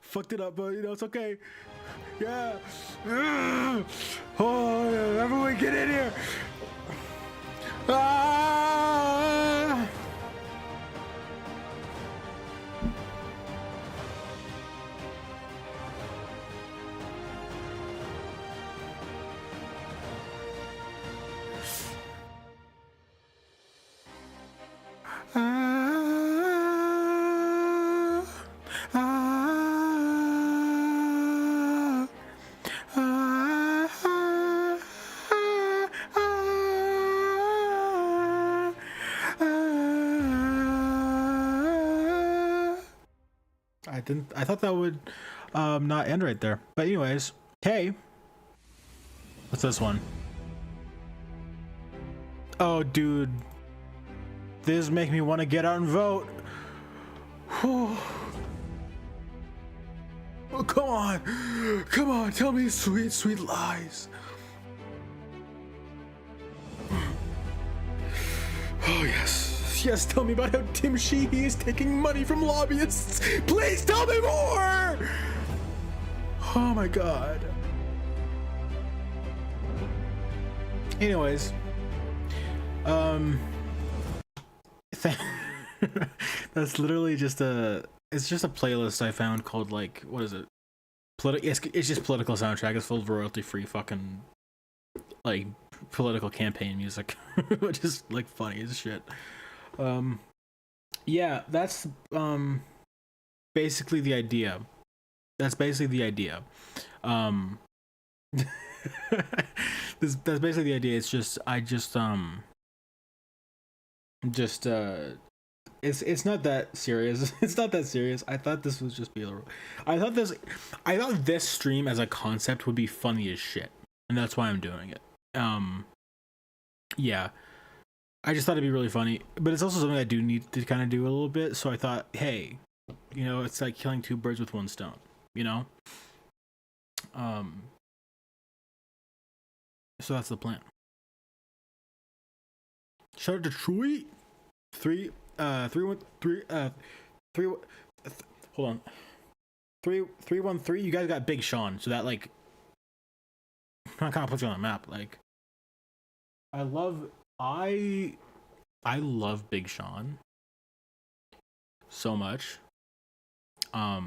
Fucked it up, but you know, it's okay. Yeah. Oh, yeah. Everyone get in here. Ah! Ah, ah, ah, I thought that would not end right there. But anyways, hey. What's this one? Oh, dude. This make me want to get out and vote. Whew. Oh, come on, tell me sweet, sweet lies. Oh yes, tell me about how Tim Sheehy is taking money from lobbyists. Please tell me more. Oh my god. Anyways, that's literally just it's just a playlist I found called, like, what is it? It's just political soundtrack. It's full of royalty-free fucking, like, political campaign music, which is, like, funny as shit. Yeah, that's basically the idea. That's basically the idea. That's basically the idea. It's just it's not that serious. It's not that serious. I thought this was just I thought this stream as a concept would be funny as shit, and that's why I'm doing it. Yeah, I just thought it'd be really funny, but it's also something I do need to kind of do a little bit. So I thought, hey, you know, it's like killing two birds with one stone, you know. So that's the plan. Shout out to Detroit. 313. You guys got Big Sean, so that, like, kind of puts you on the map. Like, I love Big Sean so much. I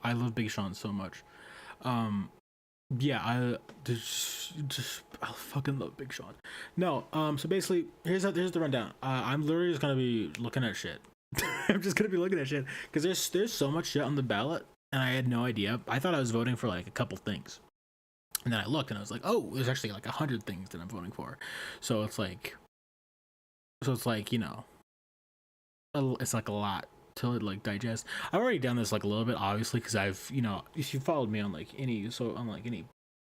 love Big Sean so much. Yeah, I fucking love Big Sean. No, so basically, here's the rundown. I'm literally just gonna be looking at shit. I'm just gonna be looking at shit because there's so much shit on the ballot, and I had no idea. I thought I was voting for like a couple things, and then I looked and I was like, oh, there's actually like 100 things that I'm voting for. So it's like, you know, it's like a lot to, like, digest. I've already done this, like, a little bit, obviously, because I've, you know, if you followed me on like any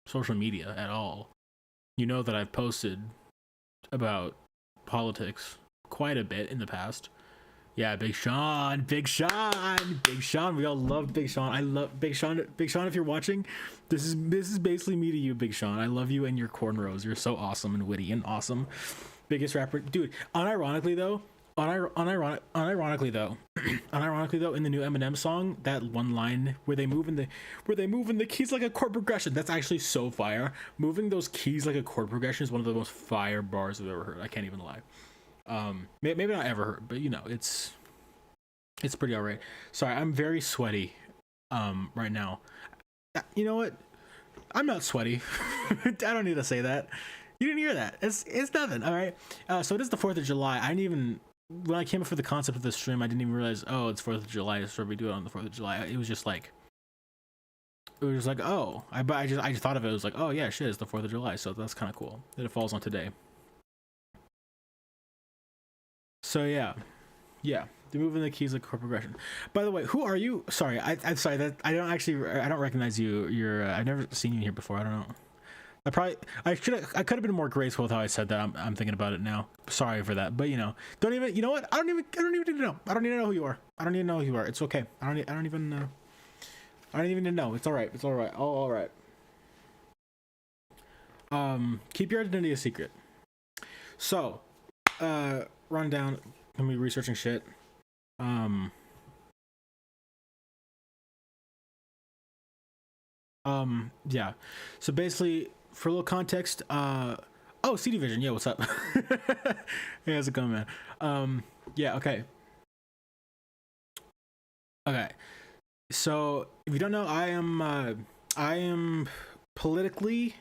social media at all, you know that I've posted about politics quite a bit in the past. Yeah, Big Sean. We all love Big Sean. I love Big Sean. Big Sean, if you're watching, this is basically me to you, Big Sean. I love you and your cornrows. You're so awesome and witty and awesome. Biggest rapper, dude. Unironically though, in the new Eminem song, that one line where they move in the keys like a chord progression, that's actually so fire. Moving those keys like a chord progression is one of the most fire bars I've ever heard. I can't even lie. Maybe not ever heard, but you know, it's pretty alright. Sorry, I'm very sweaty right now. You know what? I'm not sweaty. I don't need to say that. You didn't hear that. It's nothing. All right. So it is the 4th of July. I didn't even, when I came up with the concept of this stream, I didn't even realize, oh, it's 4th of July, so we do it on the 4th of July. It was just like, oh, I just thought of it. It was like, oh yeah, shit, it's the 4th of July, so that's kind of cool that it falls on today. So yeah, they're moving the keys like chord progression. By the way, who are you? Sorry, I'm sorry that I don't recognize you. I've never seen you here before. I don't know. I could have been more graceful with how I said that. I'm thinking about it now. Sorry for that, but you know what? I don't even need to know. I don't need to know who you are. I don't need to know who you are. It's okay. I don't even need to know. It's all right. All right. Keep your identity a secret. So, rundown. Let me researching shit. Um, yeah. So basically, for a little context, oh, CD Vision, yeah, what's up? Hey, how's it going, man? Yeah, okay. Okay. So if you don't know, I am politically,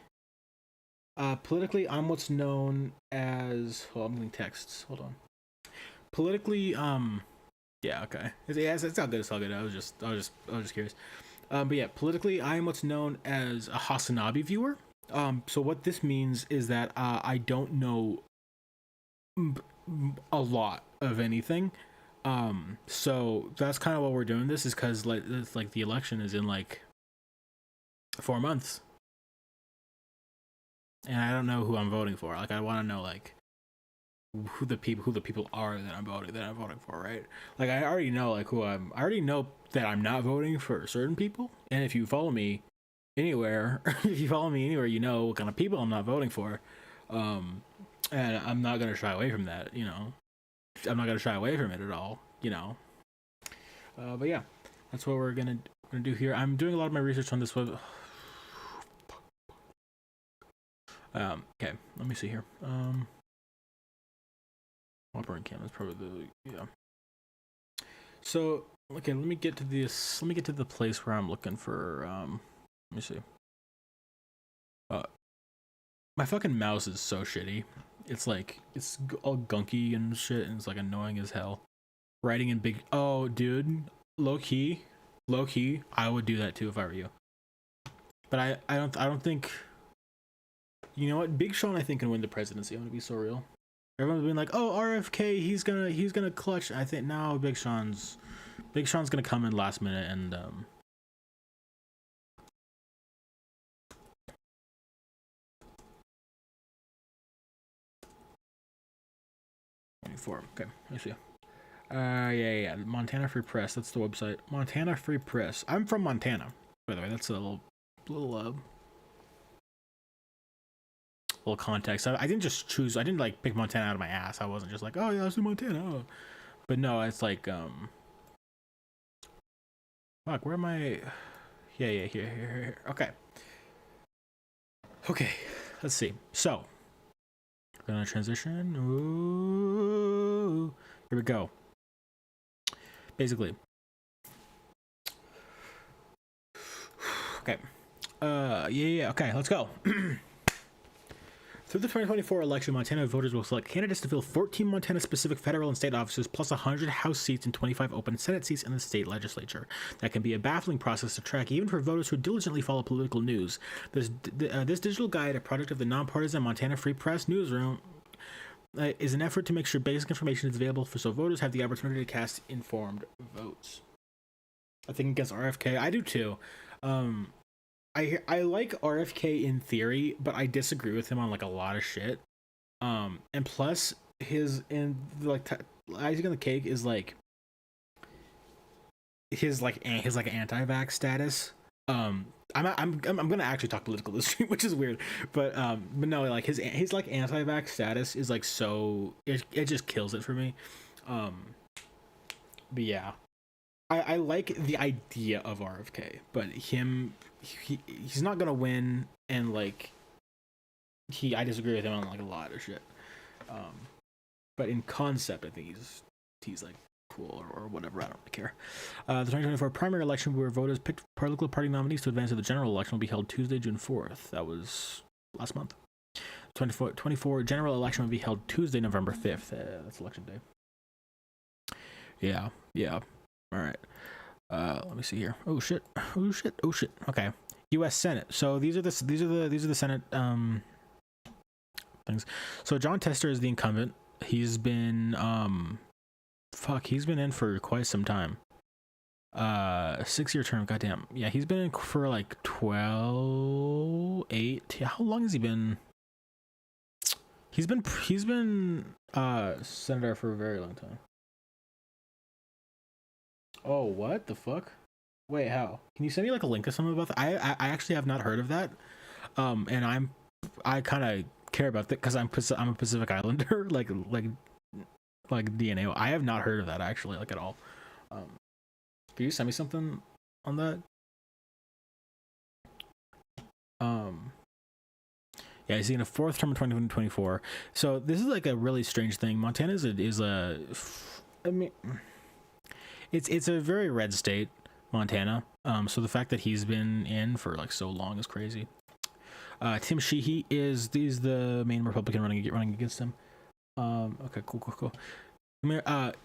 politically, I'm what's known as. Hold on, I'm getting texts. Hold on. Politically, yeah, okay. It's all good. It's all good. I was just curious. But yeah, politically, I am what's known as a Hasanabi viewer. So what this means is that I don't know a lot of anything. So that's kind of what we're doing. This is because like it's like the election is in like 4 months, and I don't know who I'm voting for. Like I want to know like who the people are that I'm voting for, right? Like I already know like I already know that I'm not voting for certain people, and if you follow me anywhere, if you follow me anywhere, you know what kind of people I'm not voting for. Um, and I'm not gonna shy away from that. I'm not gonna shy away from it at all. But yeah, that's what we're gonna do here. I'm doing a lot of my research on this web. Okay, let me see here. Operating cam is probably yeah. So okay, let me get to this. Let me get to the place where I'm looking for. Let me see. My fucking mouse is so shitty. It's like it's all gunky and shit, and it's like annoying as hell. Writing in big. Oh, dude, low key. I would do that too if I were you. But I don't think. You know what? Big Sean, I think, can win the presidency. I'm gonna be so real. Everyone's been like, "Oh, RFK, he's gonna clutch." I think now Big Sean's gonna come in last minute and 24. Okay, let me see. Yeah. Montana Free Press. That's the website. Montana Free Press. I'm from Montana, by the way. That's a little context. I didn't just choose. I didn't like pick Montana out of my ass. I wasn't just like, oh yeah, let's do Montana. Oh. But no, it's like fuck. Where am I? Yeah. Here. Okay. Let's see. So, gonna transition. Ooh. Here we go. Basically. Okay. Yeah. Okay, let's go. Through the 2024 election, Montana voters will select candidates to fill 14 Montana-specific federal and state offices, plus 100 House seats and 25 open Senate seats in the state legislature. That can be a baffling process to track, even for voters who diligently follow political news. This digital guide, a product of the nonpartisan Montana Free Press newsroom, is an effort to make sure basic information is available so voters have the opportunity to cast informed votes. I think against RFK, I do too. I like RFK in theory, but I disagree with him on like a lot of shit. And plus his and like icing on the cake is like his anti-vax status. I'm gonna actually talk political this stream, which is weird, but no, like his like anti-vax status is like so it just kills it for me. But yeah, I like the idea of RFK, but he's not gonna win, and like I disagree with him on like a lot of shit. But in concept, I think he's like cool or whatever. I don't really care. The 2024 primary election, where voters picked political party nominees to advance to the general election, will be held Tuesday, June 4th. That was last month. 24 general election will be held Tuesday, November 5th. That's election day. Yeah. All right. Let me see here. Oh shit. Okay. U.S. Senate. So these are the Senate things. So John Tester is the incumbent. He's been he's been in for quite some time. 6-year term. Goddamn. Yeah, he's been in for like 8. How long has he been? He's been senator for a very long time. Oh, what the fuck? Wait, how? Can you send me like a link or something about that? I actually have not heard of that. And I kind of care about that because I'm a Pacific Islander, like DNA. I have not heard of that actually, like at all. Can you send me something on that? Yeah, he's getting a fourth term in 2024. So this is like a really strange thing. Montana is a I mean, it's a very red state, Montana. So the fact that he's been in for like so long is crazy. Tim Sheehy is the main Republican running against him. Okay, cool.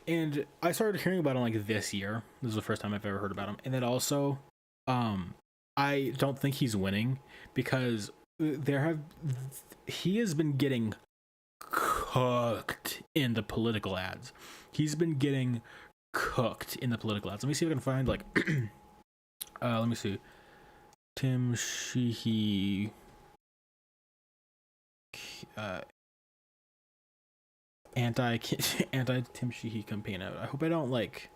And I started hearing about him like this year. This is the first time I've ever heard about him. And then also, I don't think he's winning because he has been getting cooked in the political ads. He's been getting cooked in the political ads. Let me see if I can find like let me see. Tim Sheehy anti Tim Sheehy campaign out. I hope I don't like.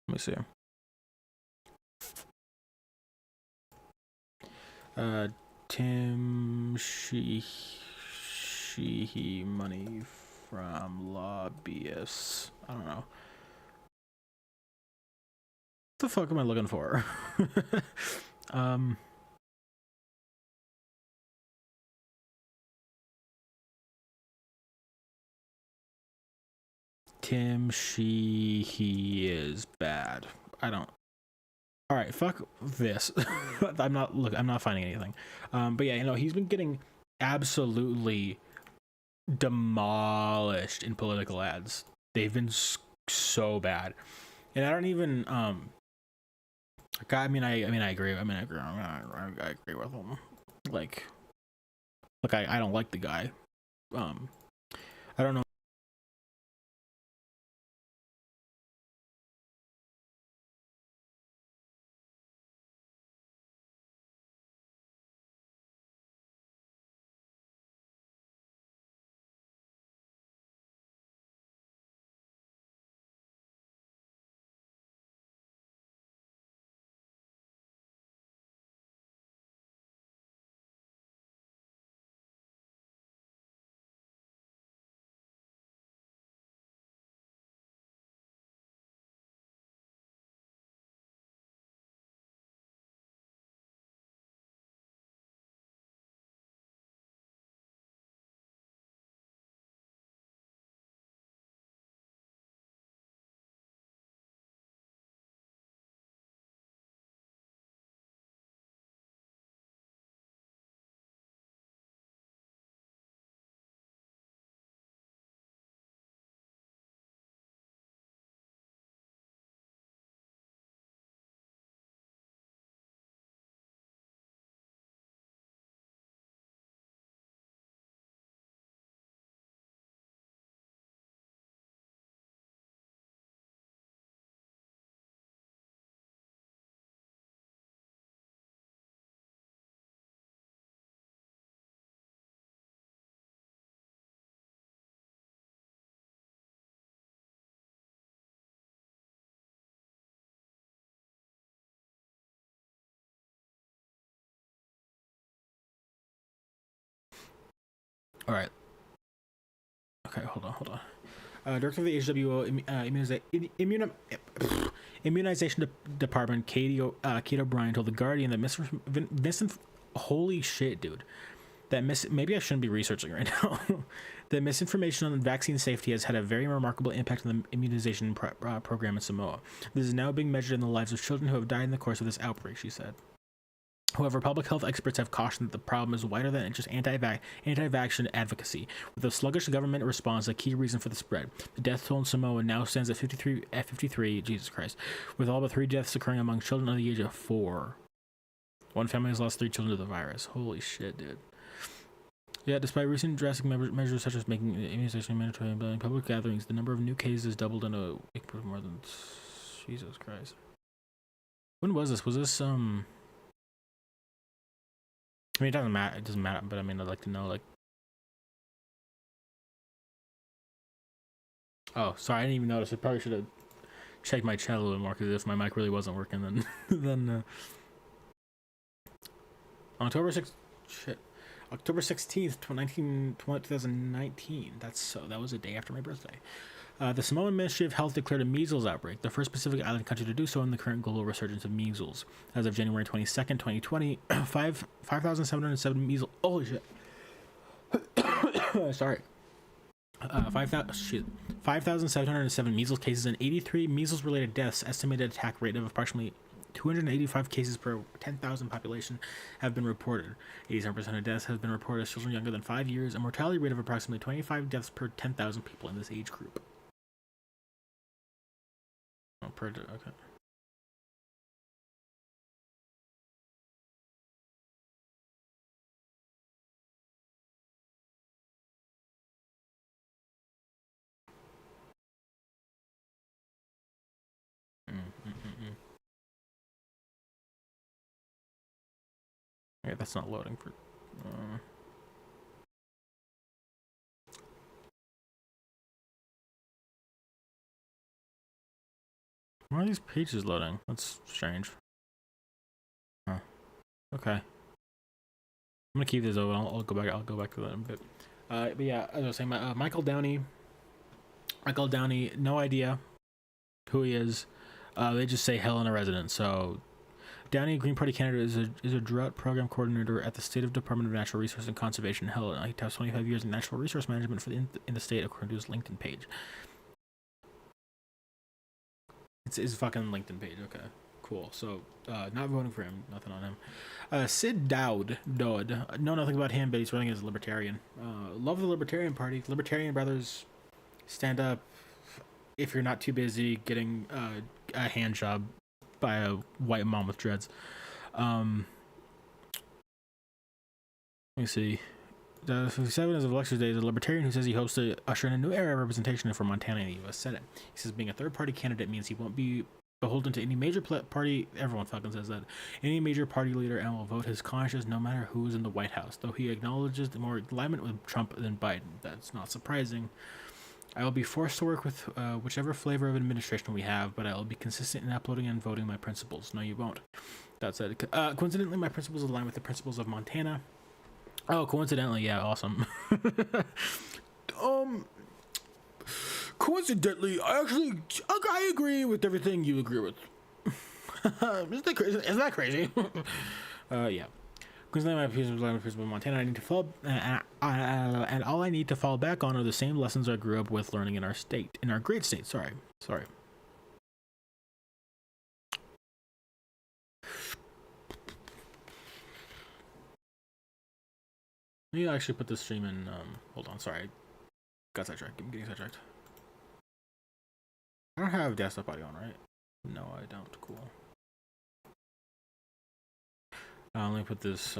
Let me see. Tim Sheehy money from lobbyists. I don't know. What the fuck am I looking for? Tim Sheehy is bad. I don't. All right, fuck this. I'm not finding anything. But yeah, he's been getting absolutely demolished in political ads. They've been so bad, and I don't even. I agree. I agree with him. Like, look, I don't like the guy. I don't know. All right. Okay, hold on. Director of the HWO Immunization Department, Kate O'Brien, told The Guardian that holy shit, dude. Maybe I shouldn't be researching right now. The misinformation on vaccine safety has had a very remarkable impact on the immunization program in Samoa. This is now being measured in the lives of children who have died in the course of this outbreak, she said. However, public health experts have cautioned that the problem is wider than just anti-vaccine advocacy, with the sluggish government response a key reason for the spread. The death toll in Samoa now stands at 53, Jesus Christ, with all but 3 deaths occurring among children under the age of 4. One family has lost 3 children to the virus. Holy shit, dude. Yeah, despite recent drastic measures such as making immunization mandatory and building public gatherings, the number of new cases doubled in a week, more than... Jesus Christ. When was this? Was this, I mean, it doesn't matter, but I mean, I'd like to know, like... Oh, sorry, I didn't even notice. I probably should have checked my chat a little bit more, because if my mic really wasn't working, then... then, October 6th... Shit. October 16th, 2019. That was a day after my birthday. The Samoan Ministry of Health declared a measles outbreak, the first Pacific Island country to do so in the current global resurgence of measles. As of January 22nd, 2020, 5,707 measles. Holy shit. Sorry. 5,707 measles cases and 83 measles-related deaths. Estimated attack rate of approximately 285 cases per 10,000 population have been reported. 87% of deaths have been reported as children younger than 5 years. A mortality rate of approximately 25 deaths per 10,000 people in this age group. Oh, okay. Yeah, that's not loading for. Why are these pages loading? That's strange. Huh. Okay. I'm gonna keep this open. I'll go back. I'll go back to that in a bit. But yeah, as I was saying, Michael Downey. Michael Downey, no idea who he is. They just say Helena resident. So Downey, Green Party candidate, is a drought program coordinator at the State Department of Natural Resources and Conservation in Helena. He has 25 years in natural resource management in the state, according to his LinkedIn page. It's his fucking LinkedIn page. Okay, cool. So, not voting for him. Nothing on him. Sid Dowd. Know nothing about him, but he's running as a libertarian. Love the Libertarian Party. Libertarian brothers, stand up. If you're not too busy getting a hand job by a white mom with dreads. Let me see. The 57 as of election day is a libertarian who says he hopes to usher in a new era of representation for Montana in the U.S. Senate. He says being a third-party candidate means he won't be beholden to any major party. Everyone fucking says that. Any major party leader, and will vote his conscience no matter who is in the White House. Though he acknowledges the more alignment with Trump than Biden. That's not surprising. I will be forced to work with whichever flavor of administration we have, but I will be consistent in uploading and voting my principles. No, you won't. That said, coincidentally, my principles align with the principles of Montana. Oh, coincidentally, yeah, awesome. Coincidentally, I agree with everything you agree with. Isn't that crazy? Yeah. Coincidentally, my principles of Montana. I need to fall, and all I need to fall back on are the same lessons I grew up with learning in our great state. Sorry. Let me actually put this stream in. Hold on, sorry. Got sidetracked. I'm getting sidetracked. I don't have desktop audio on, right? No, I don't. Cool. Let me put this.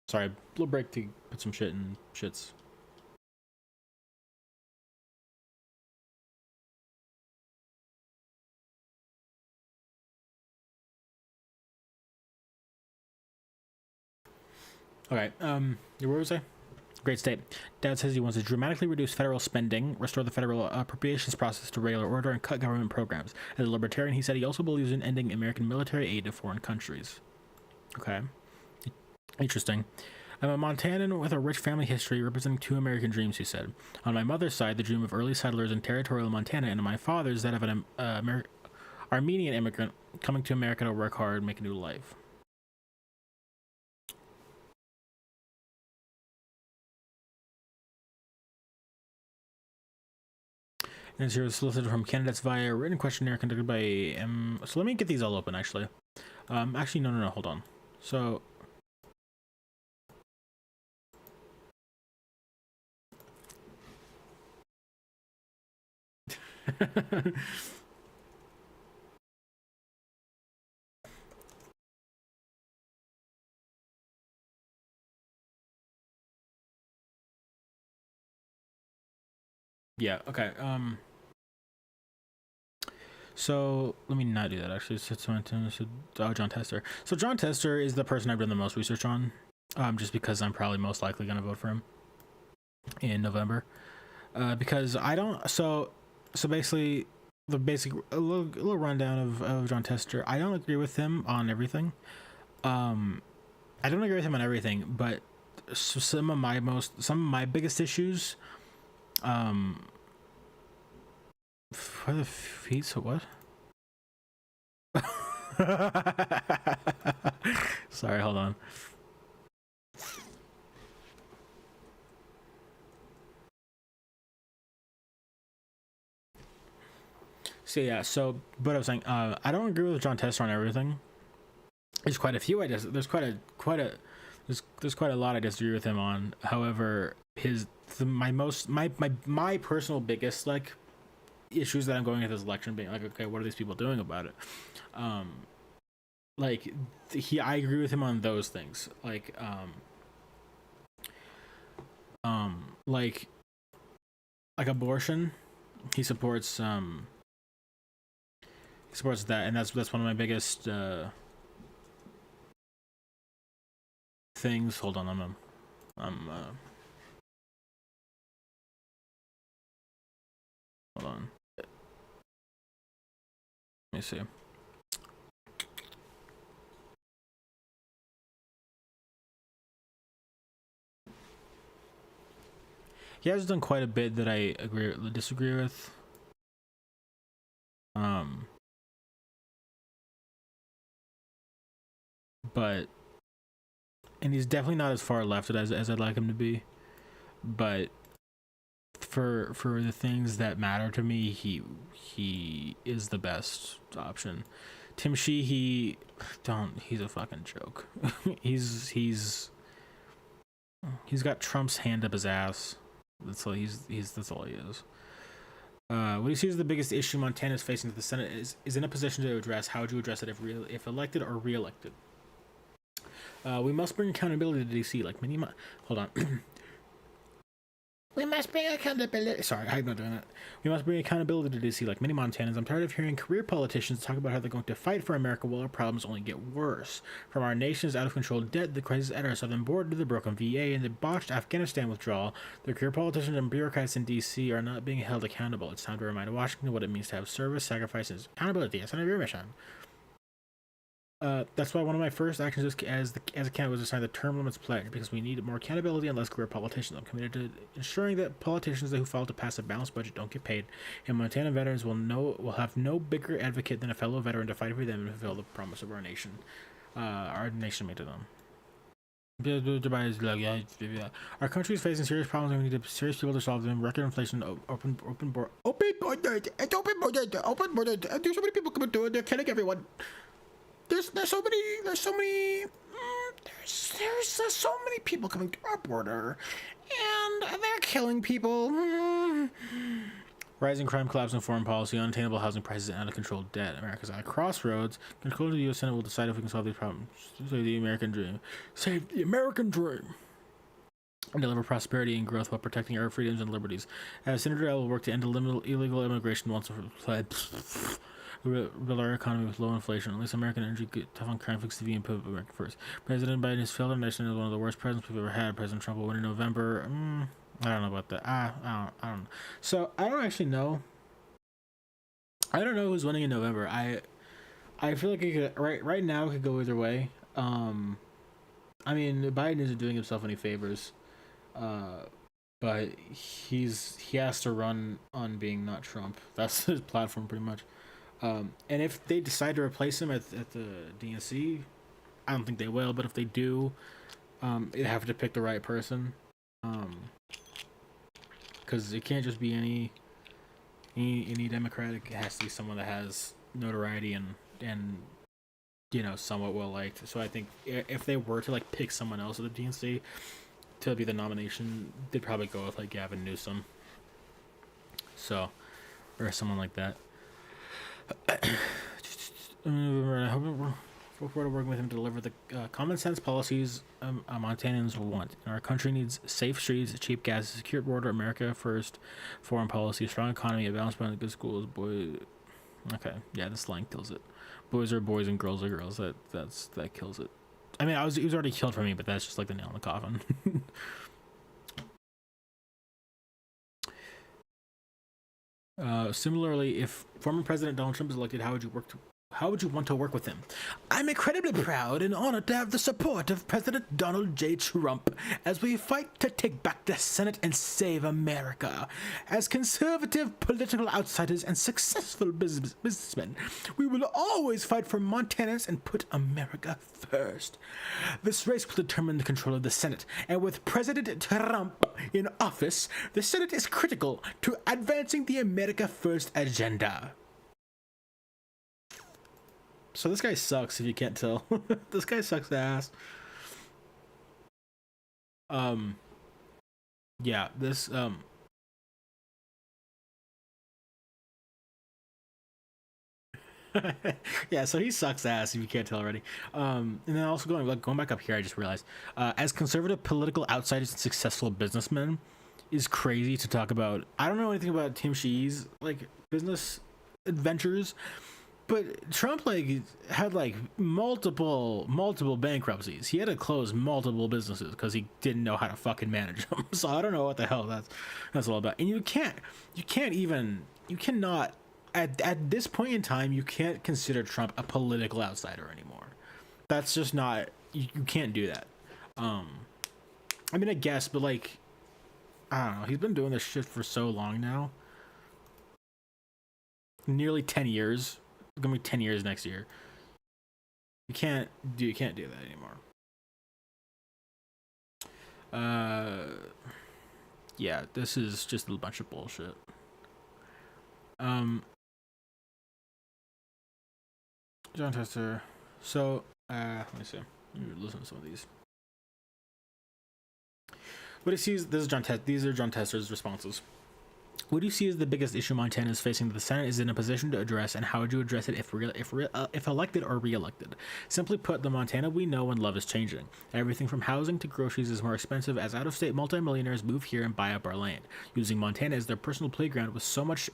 Sorry, little break to put some shit in shits. Okay, what was I? Great state. Dad says he wants to dramatically reduce federal spending, restore the federal appropriations process to regular order, and cut government programs. As a libertarian, he said he also believes in ending American military aid to foreign countries. Okay. Interesting. I'm a Montanan with a rich family history representing two American dreams, he said. On my mother's side, the dream of early settlers in territorial Montana, and on my father's, that of an Armenian immigrant coming to America to work hard and make a new life. Answers here was solicited from candidates via a written questionnaire conducted by M. So let me get these all open, actually. Actually, no, hold on. So... yeah, okay. So let me not do that. Actually, John Tester. So John Tester is the person I've done the most research on, just because I'm probably most likely going to vote for him in November. Because I don't. So basically, the basic a little rundown of John Tester. I don't agree with him on everything. Um, I don't agree with him on everything, but some of my biggest issues. Um, for the feet. So what? Sorry, hold on. So yeah, but I was saying, I don't agree with John Tester on everything. There's quite a few there's there's quite a lot I disagree with him on. However, my personal biggest like issues that I'm going with this election being like, okay, what are these people doing about it? Um, like I agree with him on those things. Like abortion. He supports that, and that's one of my biggest things. Hold on, hold on. Let me see. He has done quite a bit that I disagree with. But and he's definitely not as far left as I'd like him to be. But for the things that matter to me, he is the best option. Tim Sheehy, he's a fucking joke. he's got Trump's hand up his ass. That's all that's all he is. What he sees as the biggest issue Montana is facing that the Senate is in a position to address. How would you address it if elected or re-elected? We must bring accountability to DC. Like many, hold on. We must bring accountability. Sorry, I'm not doing that. We must bring accountability to DC like many Montanans. I'm tired of hearing career politicians talk about how they're going to fight for America while our problems only get worse. From our nation's out-of-control debt, the crisis at our southern border, to the broken VA, and the botched Afghanistan withdrawal, the career politicians and bureaucrats in DC are not being held accountable. It's time to remind Washington what it means to have service, sacrifice, and accountability. That's none of your mission. That's why one of my first actions as a candidate was to sign the term limits pledge, because we need more accountability and less career politicians. I'm committed to ensuring that politicians who fail to pass a balanced budget don't get paid, and Montana veterans will have no bigger advocate than a fellow veteran to fight for them and fulfill the promise of our nation made to them. Our country is facing serious problems and we need serious people to solve them. Record inflation, open border. It's open border. There's so many people coming to it. They're killing everyone. There's so many people coming to our border, and they're killing people. Rising crime, collapse in foreign policy, unattainable housing prices, and out-of-control debt. America's at a crossroads. Control of the U.S. Senate will decide if we can solve these problems. Save the American dream. Save the American dream. And deliver prosperity and growth while protecting our freedoms and liberties. As Senator L will work to end illegal immigration once and for build our economy with low inflation. At least American energy, get tough on crime, fix the V, and put America first. President Biden has failed our nation as one of the worst presidents we've ever had. President Trump will win in November. I don't know about that. I don't know. So I don't actually know. I don't know who's winning in November. I feel like it could right now it could go either way. I mean Biden isn't doing himself any favors. But he has to run on being not Trump. That's his platform pretty much. And if they decide to replace him at the DNC, I don't think they will. But if they do, they have to pick the right person. Because it can't just be any Democrat. It has to be someone that has notoriety and somewhat well liked. So I think if they were to like pick someone else at the DNC to be the nomination, they'd probably go with like Gavin Newsom. So, or someone like that. I hope we're forward to working with him to deliver the common sense policies Montanans will want. Our country needs safe streets, cheap gas, secure border, America first, foreign policy, strong economy, a balanced balance, good schools, boy. Okay, yeah, this line kills it. Boys are boys and girls are girls. That kills it. I mean, it was already killed for me, but that's just like the nail in the coffin. Similarly, if former President Donald Trump is elected, how would you want to work with him? I'm incredibly proud and honored to have the support of President Donald J. Trump as we fight to take back the Senate and save America. As conservative political outsiders and successful businessmen, we will always fight for Montanans and put America first. This race will determine the control of the Senate, and with President Trump in office, the Senate is critical to advancing the America First agenda. So this guy sucks, if you can't tell. This guy sucks ass. Yeah, this yeah, so he sucks ass if you can't tell already. And then also going back up here, I just realized, as conservative political outsiders and successful businessmen, is crazy to talk about. I don't know anything about Tim Shee's like business adventures, but Trump like had like multiple bankruptcies. He had to close multiple businesses because he didn't know how to fucking manage them. So I don't know what the hell that's all about. And you cannot at this point in time, you can't consider Trump a political outsider anymore. That's just not, you can't do that. I mean, I guess, but like, I don't know. He's been doing this shit for so long now. Nearly 10 years. It's gonna be 10 years next year. You can't do that anymore. Yeah, this is just a bunch of bullshit. Jon Tester. So, let me see. Let me listen to some of these. What he sees, these are Jon Tester's responses. What do you see as the biggest issue Montana is facing that the Senate is in a position to address, and how would you address it if elected or re-elected? Simply put, the Montana we know and love is changing. Everything from housing to groceries is more expensive as out-of-state multimillionaires move here and buy up our land, using Montana as their personal playground. With so much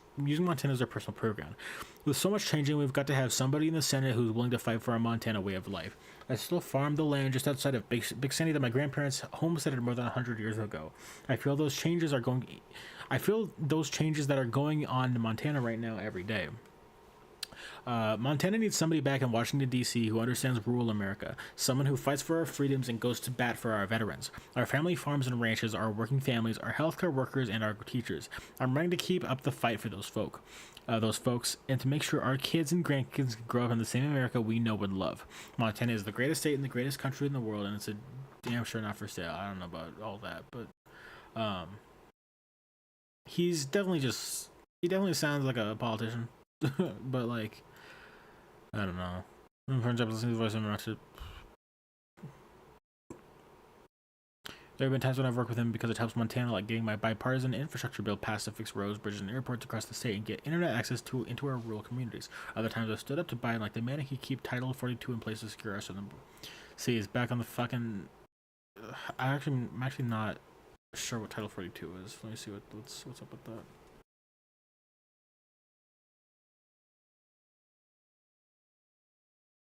changing, we've got to have somebody in the Senate who's willing to fight for our Montana way of life. I still farm the land just outside of Big Sandy that my grandparents homesteaded more than 100 years ago. I feel those changes that are going on in Montana right now every day. Montana needs somebody back in Washington, D.C. who understands rural America, someone who fights for our freedoms and goes to bat for our veterans, our family farms and ranches, our working families, our healthcare workers, and our teachers. I'm ready to keep up the fight for those folks, and to make sure our kids and grandkids grow up in the same America we know and love. Montana is the greatest state and the greatest country in the world, and it's a damn sure not for sale. I don't know about all that, but he definitely sounds like a politician. But like, I don't know. For example, listening to the voice of Mark. There have been times when I've worked with him because it helps Montana, like getting my bipartisan infrastructure bill passed to fix roads, bridges, and airports across the state and get internet access into our rural communities. Other times I've stood up to Biden like the man he keep Title 42 in place to secure our southern border. See, he's back on the fucking. I'm actually not sure what Title 42 is. Let me see what's up with that.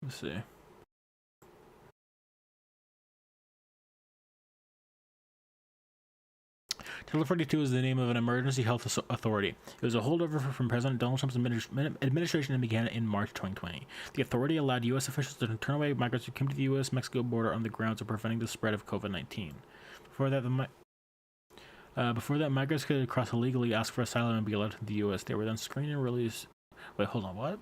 Let's see. Title 42 is the name of an emergency health authority. It was a holdover from President Donald Trump's administration and began in March 2020. The authority allowed U.S. officials to turn away migrants who came to the U.S.-Mexico border on the grounds of preventing the spread of COVID-19. Before that, migrants could cross illegally, ask for asylum, and be allowed to the U.S. They were then screened and released. Wait, hold on, what?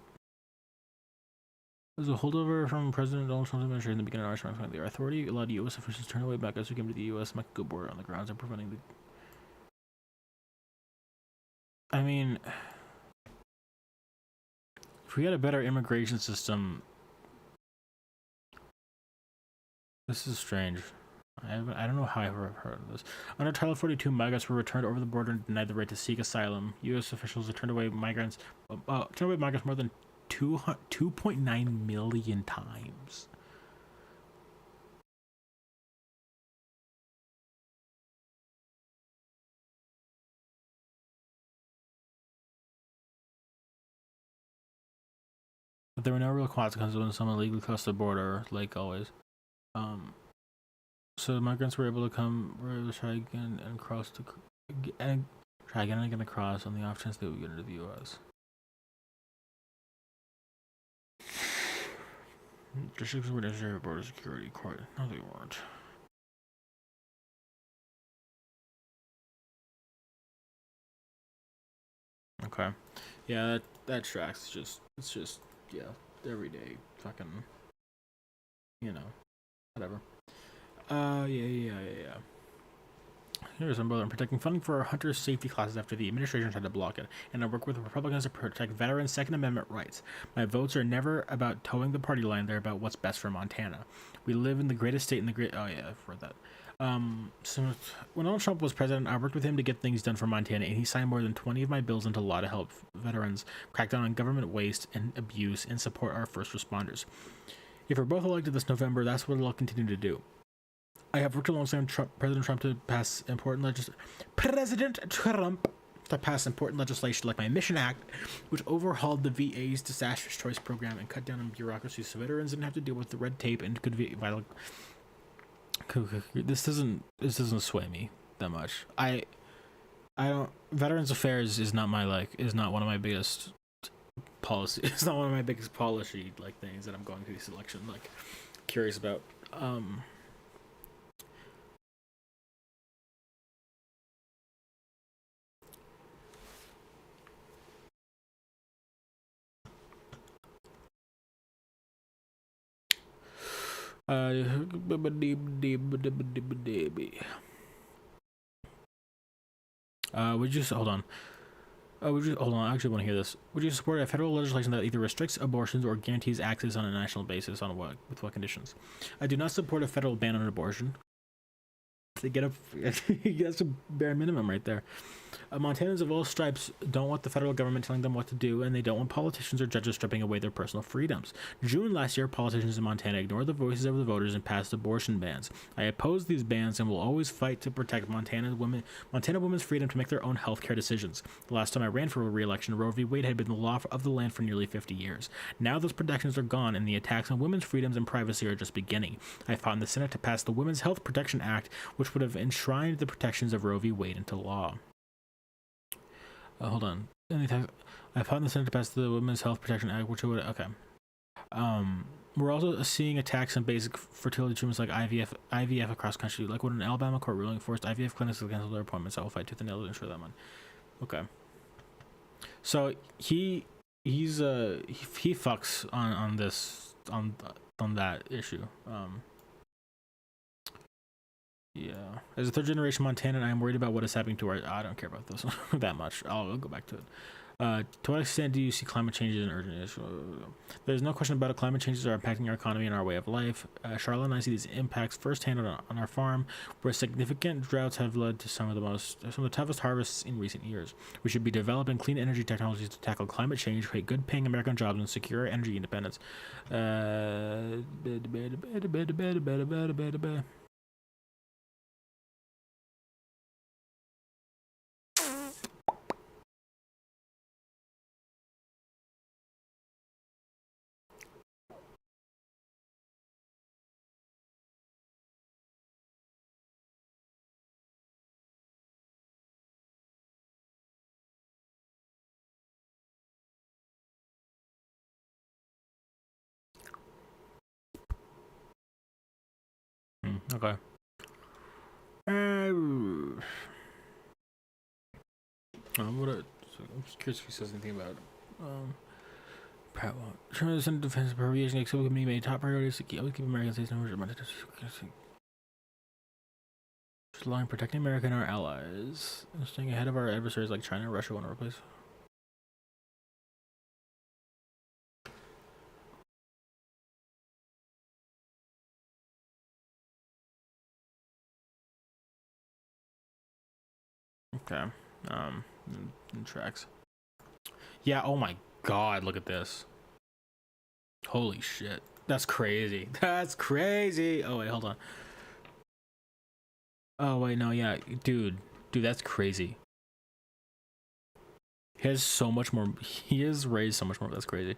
It was a holdover from President Donald Trump's administration in the beginning of March 2020. The authority allowed U.S. officials to turn away migrants who came to the U.S.-Mexico border on the grounds of preventing the... I mean, if we had a better immigration system... This is strange. I don't know how I've ever heard of this. Under Title 42, migrants were returned over the border and denied the right to seek asylum. U.S. officials have turned away migrants more than 2.9 million times. But there were no real consequences when someone illegally crossed the border, like always. So migrants were able to try Try again and again across on the off chance they would interview us. Districts were necessary border security court. No, they weren't. Okay. Yeah, that tracks. It's just yeah, everyday fucking, you know, whatever. Yeah. Here's some brother. Protecting funding for our hunter safety classes after the administration tried to block it, and I work with Republicans to protect veterans' Second Amendment rights. My votes are never about towing the party line; they're about what's best for Montana. We live in the greatest state in the great. Oh yeah, I've read that. So when Donald Trump was president, I worked with him to get things done for Montana, and he signed more than 20 of my bills into law to help veterans crack down on government waste and abuse and support our first responders. If we're both elected this November, that's what I'll continue to do. I have worked alongside President Trump to pass important legislation like my Mission Act, which overhauled the VA's disastrous choice program and cut down on bureaucracy so veterans didn't have to deal with the red tape and could be vital. This doesn't sway me that much. I don't. Veterans Affairs is not one of my biggest policy. It's not one of my biggest policy things that I'm going to this election curious about. Would you hold on? Hold on? I actually want to hear this. Would you support a federal legislation that either restricts abortions or guarantees access on a national basis with what conditions? I do not support a federal ban on abortion. They get that's a bare minimum right there. Montanans of all stripes don't want the federal government telling them what to do, and they don't want politicians or judges stripping away their personal freedoms. June last year, politicians in Montana ignored the voices of the voters and passed abortion bans. I oppose these bans and will always fight to protect Montana women's freedom to make their own healthcare decisions. The last time I ran for re-election, Roe v. Wade had been the law of the land for nearly 50 years. Now those protections are gone, and the attacks on women's freedoms and privacy are just beginning. I fought in the Senate to pass the Women's Health Protection Act, which would have enshrined the protections of Roe v. Wade into law. Hold on. I fought in the Senate to pass the Women's Health Protection Act, which would okay. We're also seeing attacks on basic fertility treatments like IVF across country. Like when an Alabama court ruling forced IVF clinics to cancel their appointments, I will fight tooth and nail to ensure that one. Okay. So he fucks on this on that issue. Yeah. As a third generation Montanan, I am worried about what is happening to our. I don't care about this that much. I'll go back to it. To what extent do you see climate change as an urgent issue? There's no question about it. Climate changes are impacting our economy and our way of life. Charlotte and I see these impacts firsthand on our farm, where significant droughts have led to some of the toughest harvests in recent years. We should be developing clean energy technologies to tackle climate change, create good-paying American jobs, and secure energy independence. Okay. I'm just curious if he says anything about trying to send defense appropriation except committee made top priorities to keep American states and allowing protecting America and our allies, and staying ahead of our adversaries like China and Russia want to replace. Okay. Tracks. Yeah, oh my god, look at this. Holy shit. That's crazy. That's crazy. Oh wait, hold on. Oh wait, no, yeah. Dude, that's crazy. He has so much more. He has raised so much more. That's crazy.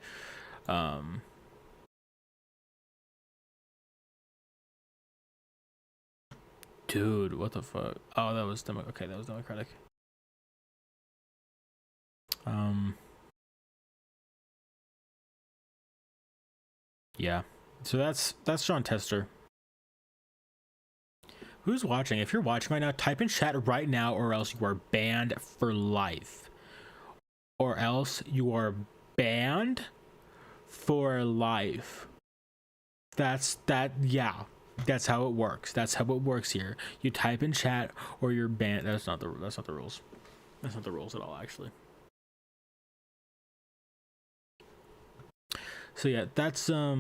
Dude, what the fuck? Oh, that was okay. That was Democratic. Yeah. So that's Jon Tester. Who's watching? If you're watching right now, type in chat right now, or else you are banned for life. Or else you are banned for life. Yeah. That's how it works. That's how it works here. You type in chat or you're banned. That's not the rules. That's not the rules at all, actually. So yeah, those are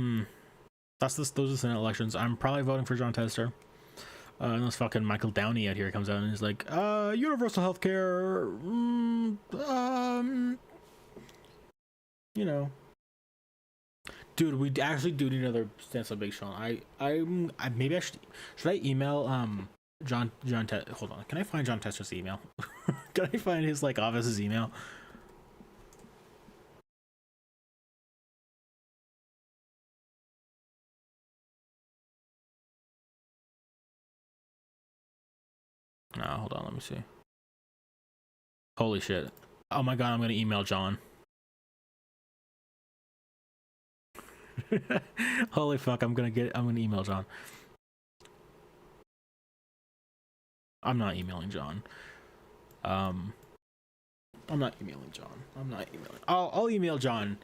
the Senate elections. I'm probably voting for Jon Tester. Unless fucking Michael Downey out here comes out and is like, universal healthcare, you know. Dude, we actually do need another stance on Big Sean. I maybe I should I email Hold on, can I find Jon Tester's email? Can I find his like office's email? No, hold on, let me see. Holy shit. Oh my god, I'm gonna email John. Holy fuck, I'm gonna email John. I'm not emailing John. I'm not emailing John. I'll email John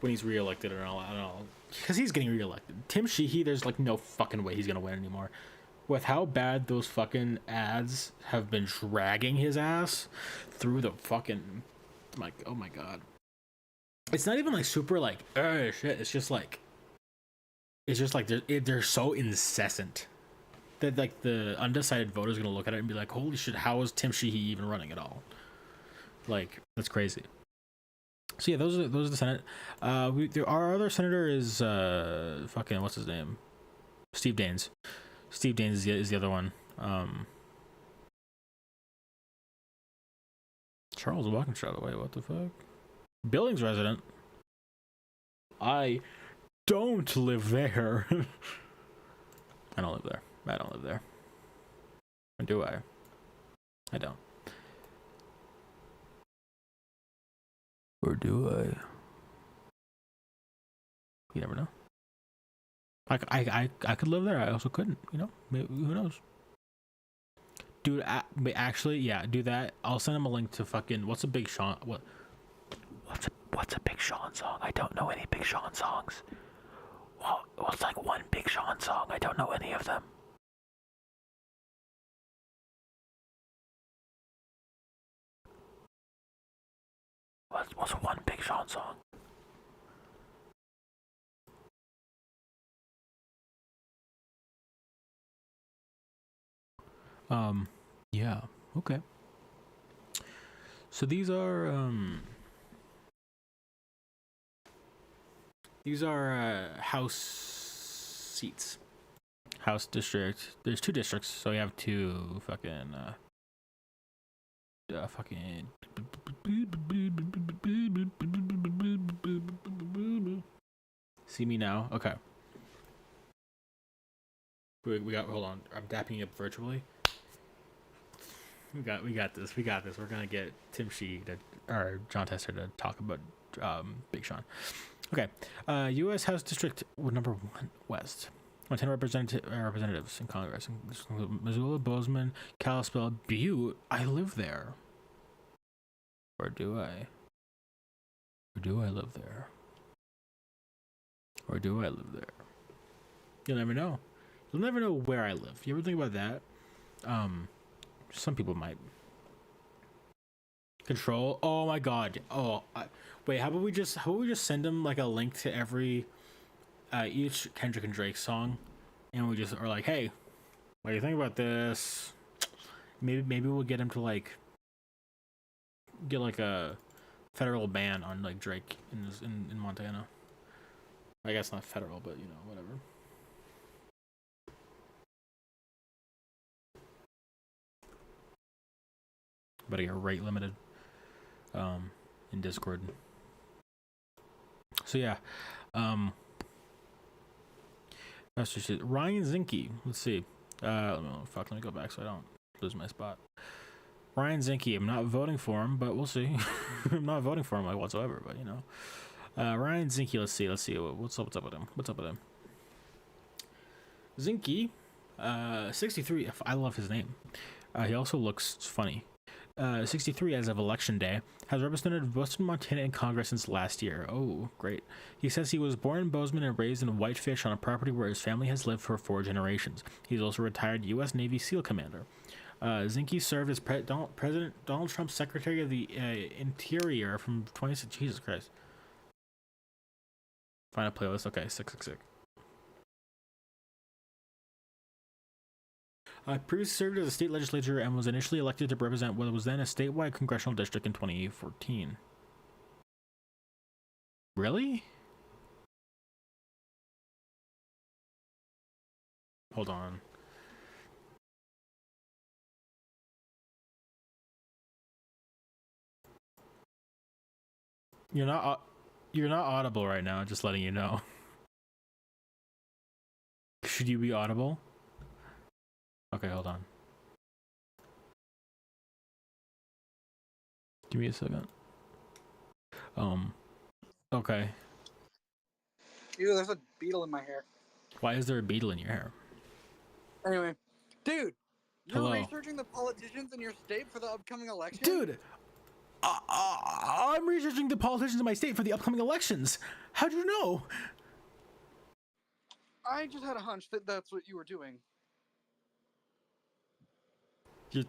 when he's reelected and all. Because he's getting reelected. Tim Sheehy, there's like no fucking way he's gonna win anymore. With how bad those fucking ads have been dragging his ass through the fucking, like, oh my god. It's not even like super like, oh shit. It's just like they're so incessant that like the undecided voter is gonna look at it and be like, holy shit, how is Tim Sheehy even running at all? Like, that's crazy. So yeah, those are the Senate. Our other senator is fucking what's his name? Steve Daines. Steve Daines is the other one. Charles Walkinshaw. Wait, what the fuck? Billings resident. I don't live there. I don't live there. Or do I? I don't. Or do I? You never know. I could live there. I also couldn't. You know, maybe, who knows? Dude, actually, yeah, do that. I'll send him a link to fucking what's a Big Sean? What's a Big Sean song? I don't know any Big Sean songs. Well, what's like one Big Sean song? I don't know any of them. What's one Big Sean song? Yeah, okay. So these are House seats. House district. There's 2 districts, so we have 2 fucking fucking see me now. Okay. We got, hold on. I'm dapping you up virtually. We got this. We're gonna get Tim Sheehy or Jon Tester to talk about Big Sean. Okay. U.S. House District number 1 West. 10 representatives in Congress. Missoula, Bozeman, Kalispell, Butte. I live there. Or do I? Or do I live there? Or do I live there? You'll never know. You'll never know where I live. You ever think about that? Some people might. Control. Oh my god. Wait. How about we just send them like a link to every each Kendrick and Drake song, and we just are like, hey, what do you think about this? Maybe we'll get him to like get like a federal ban on like Drake in Montana. I guess not federal, but you know, whatever. But I get rate limited in Discord. So yeah, that's just it. Ryan Zinke. Let's see. Let me go back so I don't lose my spot. Ryan Zinke. I'm not voting for him, but we'll see. I'm not voting for him like whatsoever, but you know. Ryan Zinke. Let's see. What's up with him? Zinke, 63. I love his name. He also looks funny. 63 as of election day, has represented Western Montana in Congress since last year. Oh, great. He says he was born in Bozeman and raised in Whitefish on a property where his family has lived for 4 generations. He's also a retired U.S. Navy SEAL commander. Zinke served as President Donald Trump's Secretary of the Interior from 26. Jesus Christ. Find a playlist. Okay, sick. Previously served as a state legislature and was initially elected to represent what was then a statewide congressional district in 2014. Really? Hold on. You're not audible right now, just letting you know. Should you be audible? Okay, hold on. Give me a second. Okay. Ew, there's a beetle in my hair. Why is there a beetle in your hair? Anyway, dude, you're Hello. researching the politicians in your state for the upcoming election? Dude, I'm researching the politicians in my state for the upcoming elections. How'd you know? I just had a hunch that that's what you were doing.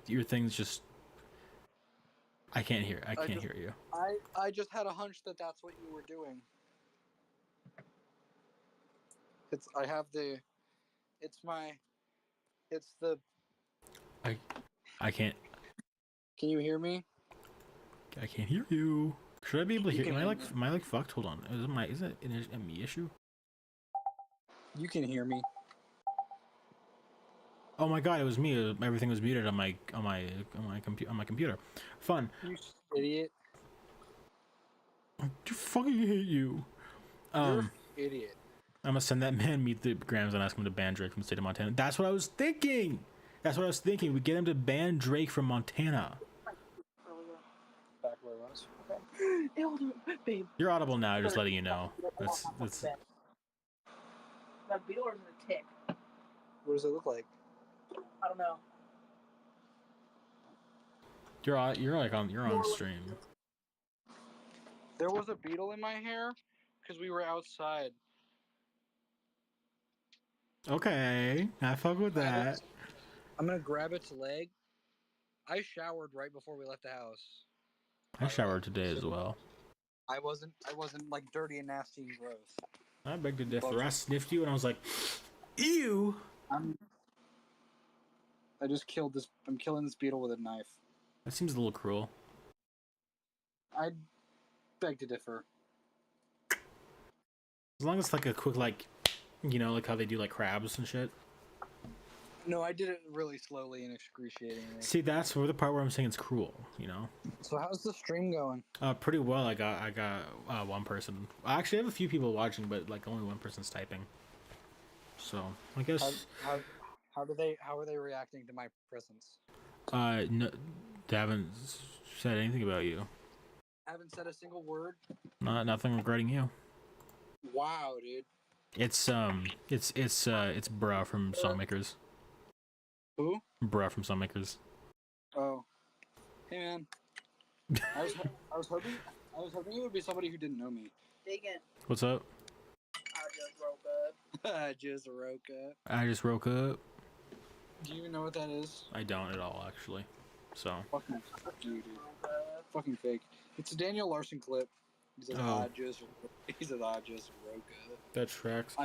Your thing's just... I can't hear you. I just had a hunch that that's what you were doing. I can't... Can you hear me? I can't hear you. Should I be able to hear? Am I like fucked? Hold on. Is it a me issue? You can hear me. Oh my god, it was me. Everything was muted on my computer. Fun. You idiot. I fucking hate you. You're an idiot. I'm gonna send that man meet the Grams and ask him to ban Drake from the state of Montana. That's what I was thinking. We get him to ban Drake from Montana. Back where I was. Okay. Babe. You're audible now. Just letting you know. That's. That beetle or is it a tick? What does it look like? I don't know. You're on stream. There was a beetle in my hair because we were outside. Okay, I fuck with that. I'm gonna grab its leg. I showered right before we left the house. I showered today as well. I wasn't like dirty and nasty and gross. I beg to differ. I sniffed you and I was like, ew. I just killed this. I'm killing this beetle with a knife. That seems a little cruel. I beg to differ. As long as it's like a quick, like, you know, like how they do like crabs and shit. No, I did it really slowly and excruciatingly. See, that's where the part where I'm saying it's cruel, you know. So how's the stream going? Pretty well. I got one person. I actually have a few people watching, but like only one person's typing. So I guess. How are they reacting to my presence? No, they haven't said anything about you. I haven't said a single word. Nothing regarding you. Wow, dude. It's Bruh from Songmakers. Who? Bruh from Songmakers. Oh. Hey man. I was hoping it would be somebody who didn't know me. Diggin'. What's up? I just woke up. I just woke up. I just woke up. Do you even know what that is? I don't at all, actually. So. Fucking fuck you, dude. Fucking fake. It's a Daniel Larson clip. He says, I just woke up. That tracks.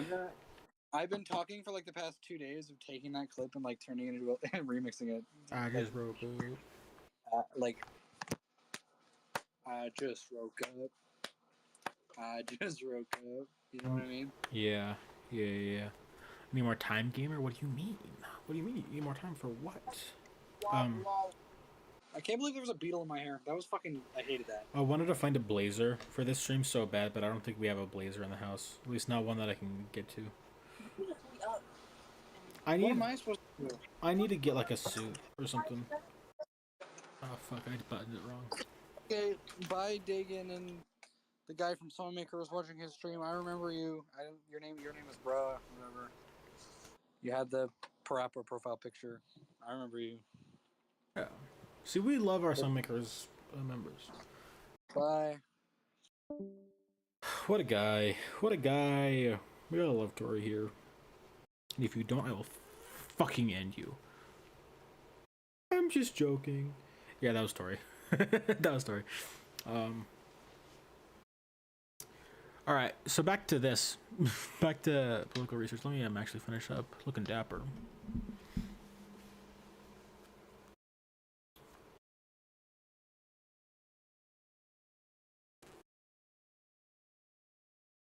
I've been talking for like the past 2 days of taking that clip and like turning it into and remixing it. I just woke up. I just woke up. I just woke up. You know what I mean? Yeah. Need more time, gamer? What do you mean? You need more time for what? I can't believe there was a beetle in my hair. That was fucking... I hated that. I wanted to find a blazer for this stream so bad, but I don't think we have a blazer in the house. At least not one that I can get to. What am I supposed to do? I need to get like a suit or something. Oh fuck! I buttoned it wrong. Okay, bye, Dagan, and the guy from Songmaker was watching his stream. I remember you. Your name is Bruh, whatever. You had the proper profile picture. I remember you. Yeah. See, we love our Sunmakers members. Bye. What a guy! What a guy! We got a love story here. And if you don't, I will fucking end you. I'm just joking. Yeah, that was Tori. That was Tori. Alright, so back to this. Back to political research. Let me actually finish up looking dapper.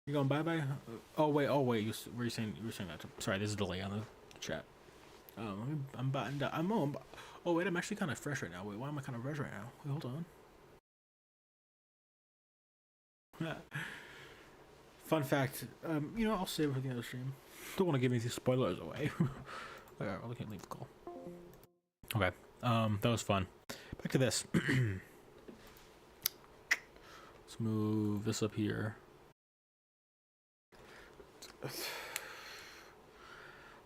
You going bye-bye? Oh wait, you were saying that. Sorry, there's a delay on the chat. I'm buttoned up. Oh wait, I'm actually kind of fresh right now. Wait, why am I kind of fresh right now? Wait, hold on. Fun fact, I'll save it for the other stream. Don't want to give any spoilers away. I really can't leave the call. Okay, that was fun. Back to this. Let's move this up here.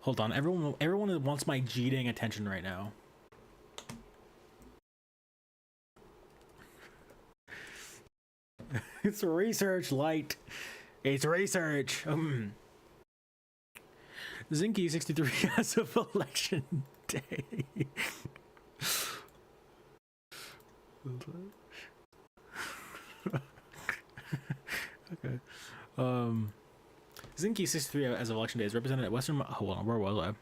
Hold on, everyone wants my G-dang attention right now. It's research, light. It's research. Zinky 63 as of election day. Okay. Zinky 63 as of election day is represented at Western. Hold on, where was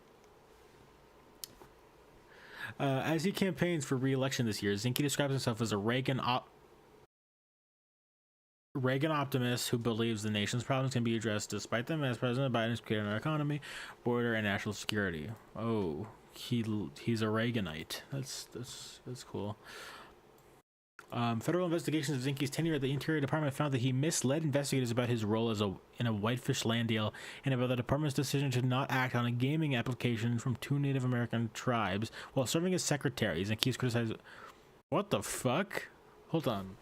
I? As he campaigns for re-election this year, Zinky describes himself as a Reagan optimist who believes the nation's problems can be addressed despite them, as President Biden has created our economy, border, and national security. Oh, he's a Reaganite. That's cool. Federal investigations of Zinke's tenure at the Interior Department found that he misled investigators about his role in a whitefish land deal and about the department's decision to not act on a gaming application from 2 Native American tribes while serving as secretary. Zinke's criticized. What the fuck? Hold on.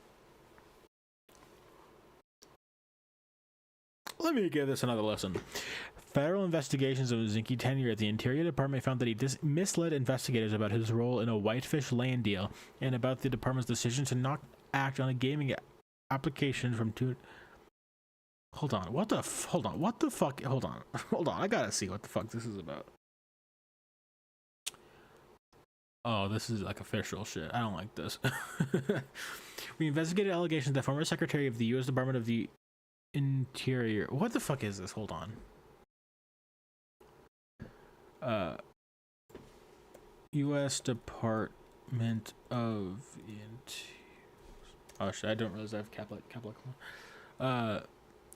Let me give this another lesson. Federal investigations of Zinke tenure at the Interior Department found that he misled investigators about his role in a whitefish land deal and about the department's decision to not act on a gaming application from 2. Hold on. What the fuck? Hold on. I gotta see what the fuck this is about. Oh, this is like official shit. I don't like this. We investigated allegations that former Secretary of the U.S. Department of the Interior. What the fuck is this? Hold on. U.S. Department of Oh shit! I don't realize I have capital.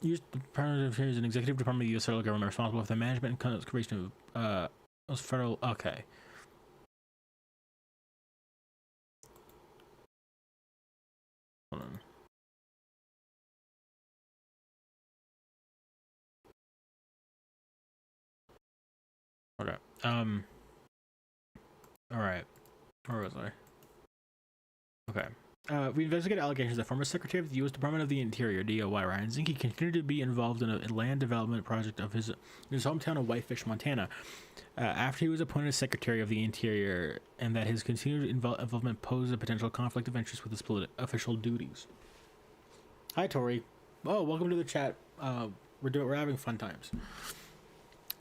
U.S. Department of Interior is an executive department of the U.S. federal government responsible for the management and creation of federal. Okay. Hold on. Okay. All right. Where was I? Okay. We investigated allegations that former Secretary of the U.S. Department of the Interior, DOI, Ryan Zinke, continued to be involved in a land development project of his hometown of Whitefish, Montana, after he was appointed Secretary of the Interior, and that his continued involvement posed a potential conflict of interest with his official duties. Hi, Tori. Oh, welcome to the chat. We're having fun times.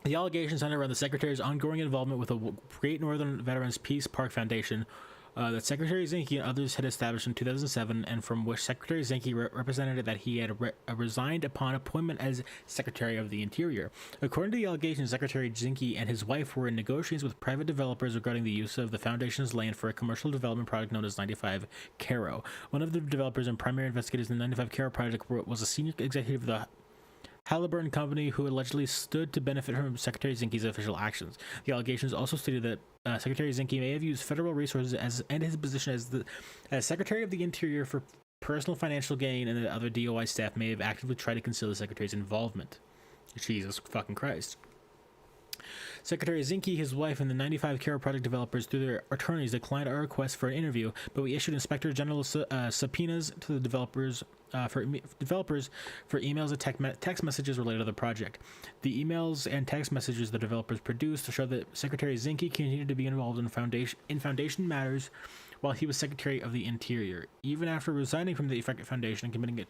The allegations center around the Secretary's ongoing involvement with the Great Northern Veterans Peace Park Foundation that Secretary Zinke and others had established in 2007, and from which Secretary Zinke represented that he had resigned upon appointment as Secretary of the Interior. According to the allegations, Secretary Zinke and his wife were in negotiations with private developers regarding the use of the Foundation's land for a commercial development project known as 95 Caro. One of the developers and primary investigators in the 95 Caro project was a senior executive of the Halliburton Company, who allegedly stood to benefit from Secretary Zinke's official actions. The allegations also stated that Secretary Zinke may have used federal resources and his position as Secretary of the Interior for personal financial gain, and that other DOI staff may have actively tried to conceal the Secretary's involvement. Jesus fucking Christ. Secretary Zinke, his wife, and the 95 Care project developers, through their attorneys, declined our request for an interview, but we issued Inspector General subpoenas to the developers for emails and text messages related to the project. The emails and text messages the developers produced show that Secretary Zinke continued to be involved in foundation matters while he was Secretary of the Interior. Even after resigning from the Effective Foundation and committing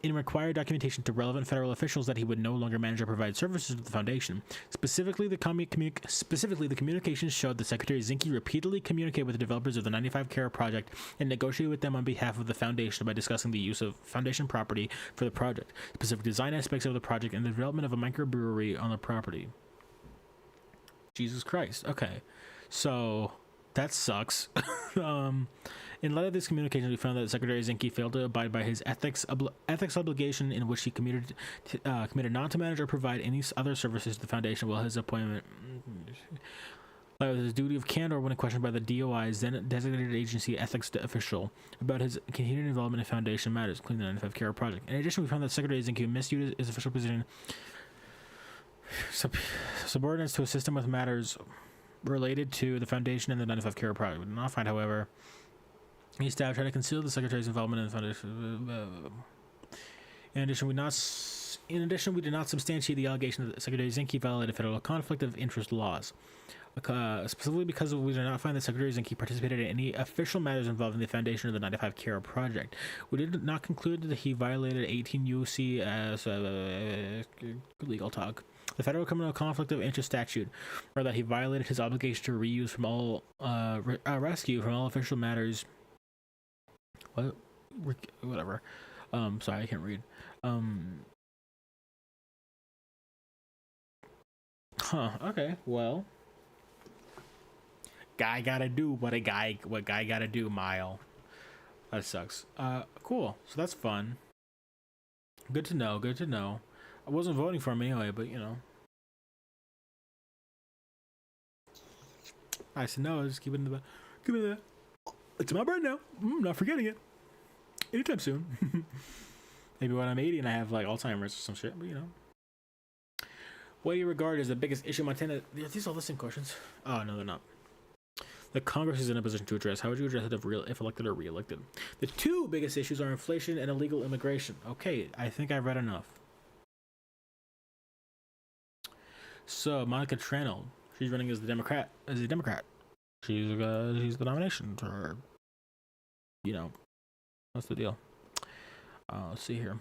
in required documentation to relevant federal officials that he would no longer manage or provide services to the foundation. Specifically, the communications showed that Secretary Zinke repeatedly communicated with the developers of the 95 Care project and negotiated with them on behalf of the foundation by discussing the use of foundation property for the project, specific design aspects of the project, and the development of a microbrewery on the property. Jesus Christ. Okay, so that sucks. In light of this communication, we found that Secretary Zinke failed to abide by his ethics obligation, in which he committed not to manage or provide any other services to the foundation while his appointment. His duty of candor when questioned by the DOI's then designated agency ethics official about his continued involvement in foundation matters, including the 95 Care project. In addition, we found that Secretary Zinke misused his official position subordinates to assist him with matters related to the foundation and the 95 Care project. We did not find, however, he tried to conceal the Secretary's involvement in the foundation. In addition, we did not substantiate the allegation that Secretary Zinke violated federal conflict of interest laws. Specifically because we did not find that Secretary Zinke participated in any official matters involving the foundation of the 95 Care project. We did not conclude that he violated 18 U.C. as legal talk, the Federal Criminal Conflict of Interest statute, or that he violated his obligation to reuse from all rescue from all official matters. Whatever. Sorry, I can't read. Okay. Well, guy gotta do what guy gotta do. Mile. That sucks. Cool. So that's fun. Good to know. Good to know. I wasn't voting for him anyway, but you know. I said no. Just keep it in the. Keep it in the. It's in my brain now. I'm not forgetting it. Anytime soon. Maybe when I'm 80 and I have like Alzheimer's or some shit, but you know. What do you regard as the biggest issue in Montana? Are these all the same questions? Oh, no, they're not. The Congress is in a position to address. How would you address it if elected or re-elected? The two biggest issues are inflation and illegal immigration. Okay, I think I've read enough. So, Monica Tranel, she's running as a Democrat. She's the nomination for her. You know, what's the deal? Let's see here.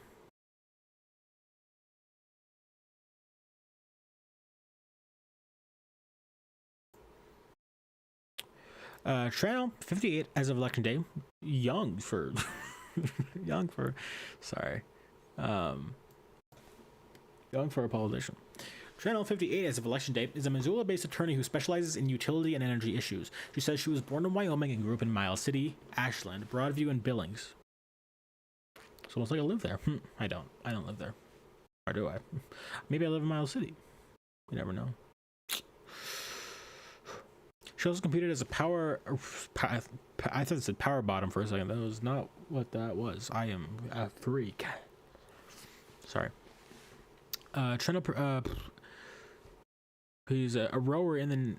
Tranel, 58 as of election day. Young for young for a politician. Tranel, 58 as of election day, is a Missoula-based attorney who specializes in utility and energy issues. She says she was born in Wyoming and grew up in Miles City, Ashland, Broadview, and Billings. It's almost like I live there. I don't live there. Or do I? Maybe I live in Miles City. You never know. She also competed as a I thought it said power bottom for a second. That was not what that was. I am a freak. Sorry. Trenna, he's a rower in the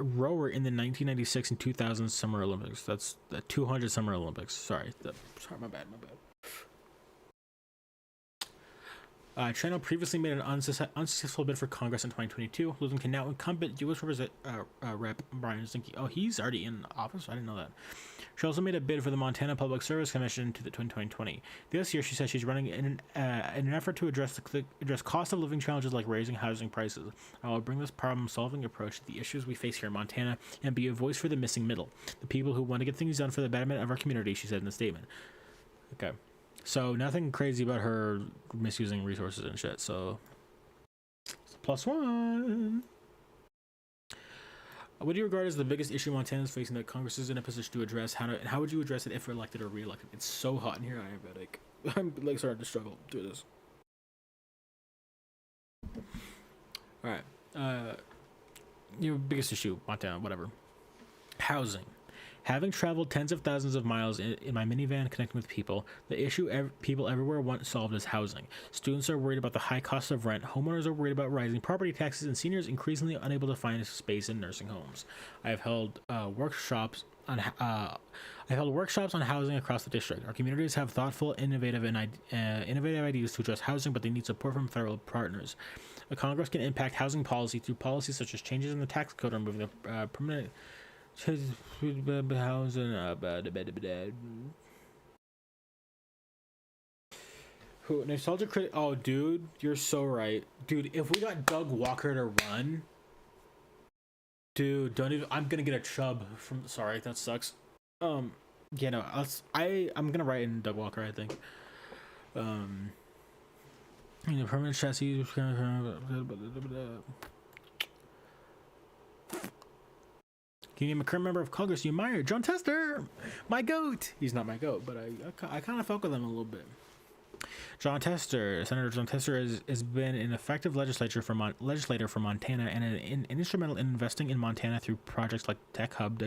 rower in the 1996 and 2000 Summer Olympics. That's the 200 Summer Olympics. Sorry, my bad. Tranel previously made an unsuccessful bid for Congress in 2022, losing to now incumbent U.S. Rep. Brian Zinke. Oh, he's already in office? I didn't know that. She also made a bid for the Montana Public Service Commission to the 2020. This year, she says she's running in an effort to address cost of living challenges like raising housing prices. I will bring this problem-solving approach to the issues we face here in Montana and be a voice for the missing middle, the people who want to get things done for the betterment of our community, she said in the statement. Okay. So nothing crazy about her misusing resources and shit. So +1. What do you regard as the biggest issue Montana is facing that Congress is in a position to address? How would you address it if elected or re-elected? It's so hot in here. I'm like starting to struggle through this. All right. Your biggest issue, Montana, whatever. Housing. Having traveled tens of thousands of miles in my minivan connecting with people, the issue people everywhere want solved is housing. Students are worried about the high cost of rent, homeowners are worried about rising property taxes, and seniors increasingly unable to find space in nursing homes. I have held workshops on housing across the district. Our communities have thoughtful, innovative ideas to address housing, but they need support from federal partners. The Congress can impact housing policy through policies such as changes in the tax code, removing the permanent housing. Who nostalgia critic? Oh, dude, you're so right, dude. If we got Doug Walker to run, dude, don't even. I'm gonna get a chub from. Sorry, that sucks. Yeah, no, I'm gonna write in Doug Walker. I think. Permanent chassis. Can you name a current member of Congress you admire? John Tester, my goat. He's not my goat, but I kind of fuck with him a little bit. John Tester, Senator John Tester has been an effective legislator for Montana and an instrumental in investing in Montana through projects like Tech Hub,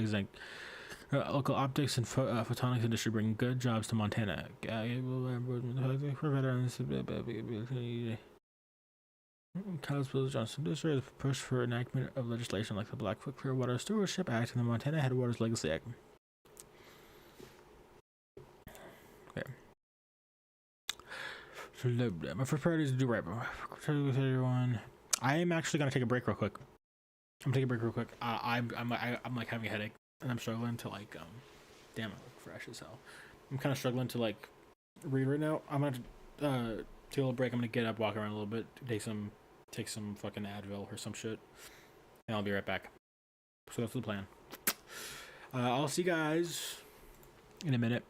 local optics and photonics industry bring good jobs to Montana. For veterans, Council Johnson District has pushed for enactment of legislation like the Blackfoot Clearwater Stewardship Act and the Montana Headwaters Legacy Act. Okay. So my first priority is to do right. Everyone, I am actually gonna take a break real quick. I'm taking a break real quick. I'm like having a headache and I'm struggling to like damn, I look fresh as hell. I'm kind of struggling to like read right now. I'm gonna take a little break. I'm gonna get up, walk around a little bit, take some fucking Advil or some shit, and I'll be right back. So that's the plan. I'll see you guys in a minute.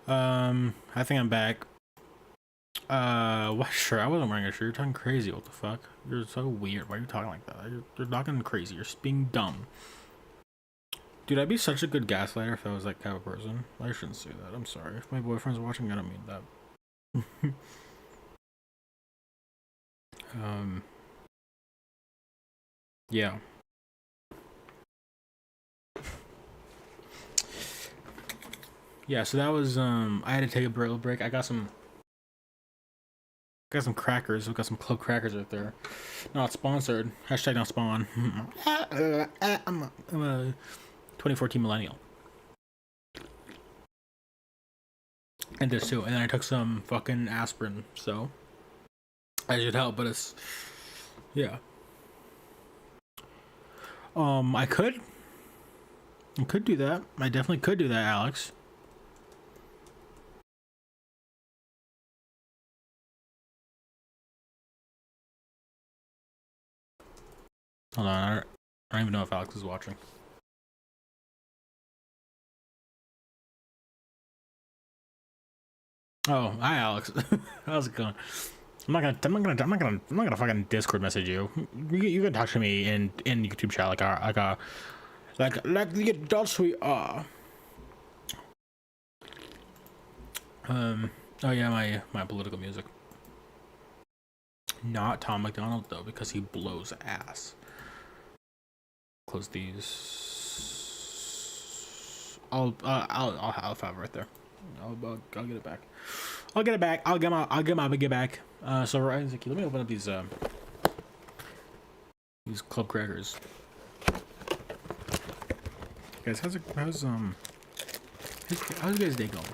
I think I'm back. What shirt? I wasn't wearing a shirt. You're talking crazy. What the fuck? You're so weird. Why are you talking like that? You're talking crazy. You're being dumb. Dude, I'd be such a good gaslighter if I was that kind of person. I shouldn't say that. I'm sorry. If my boyfriend's watching, I don't mean that. Yeah. Yeah, so that was I had to take a little break. I got some crackers. We got some club crackers right there. Not sponsored. Hashtag not spawn. I'm a 2014 millennial. And this too. And then I took some fucking aspirin, so that should help, but it's yeah. I could do that. I definitely could do that, Alex. Hold on, I don't even know if Alex is watching. Oh, hi Alex. How's it going? I'm not gonna fucking Discord message you. You can talk to me in YouTube chat like the adults we are. Oh yeah, my political music. Not Tom McDonald though, because he blows ass. Close these. I'll have it right there. I'll get it back. I'll get it back. I'll get back. So Isaac, let me open up these club crackers. Guys, how's you guys' day going?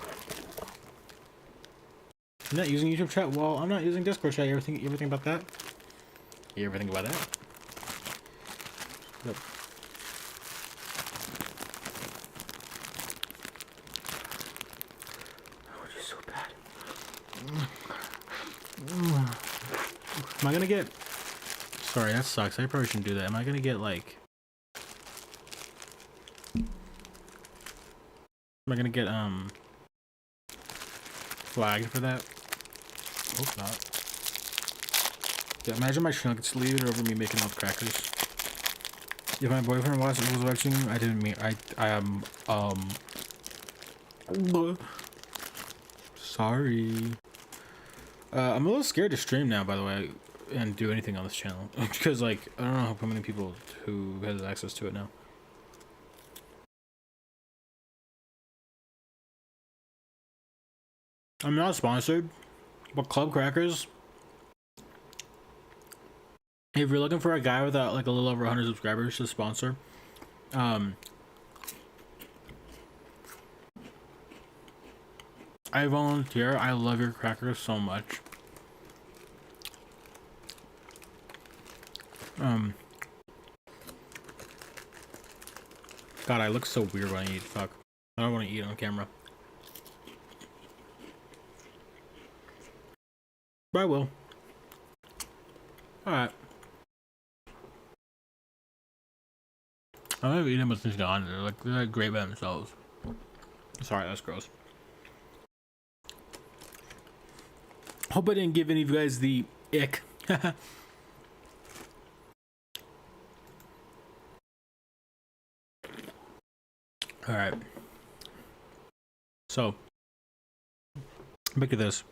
I'm not using YouTube chat. Well, I'm not using Discord chat. You ever think about that? You ever think about that? Yep. Oh, it's so bad. Am I gonna get? Sorry, that sucks. I probably shouldn't do that. Am I gonna get like? Am I gonna get flagged for that? Hope not. Yeah, imagine my channel gets deleted over me making all the crackers. If my boyfriend was watching, I didn't mean I am sorry. I'm a little scared to stream now, by the way, and do anything on this channel because like I don't know how many people who has access to it now. I'm not sponsored, but Club Crackers. If you're looking for a guy with like a little over 100 subscribers to sponsor, I volunteer. I love your crackers so much. God, I look so weird when I eat. Fuck. I don't want to eat on camera. But I will. Alright. I don't eat them with things on. They're like great by themselves. Sorry, that's gross. Hope I didn't give any of you guys the ick. Alright. So, back to this.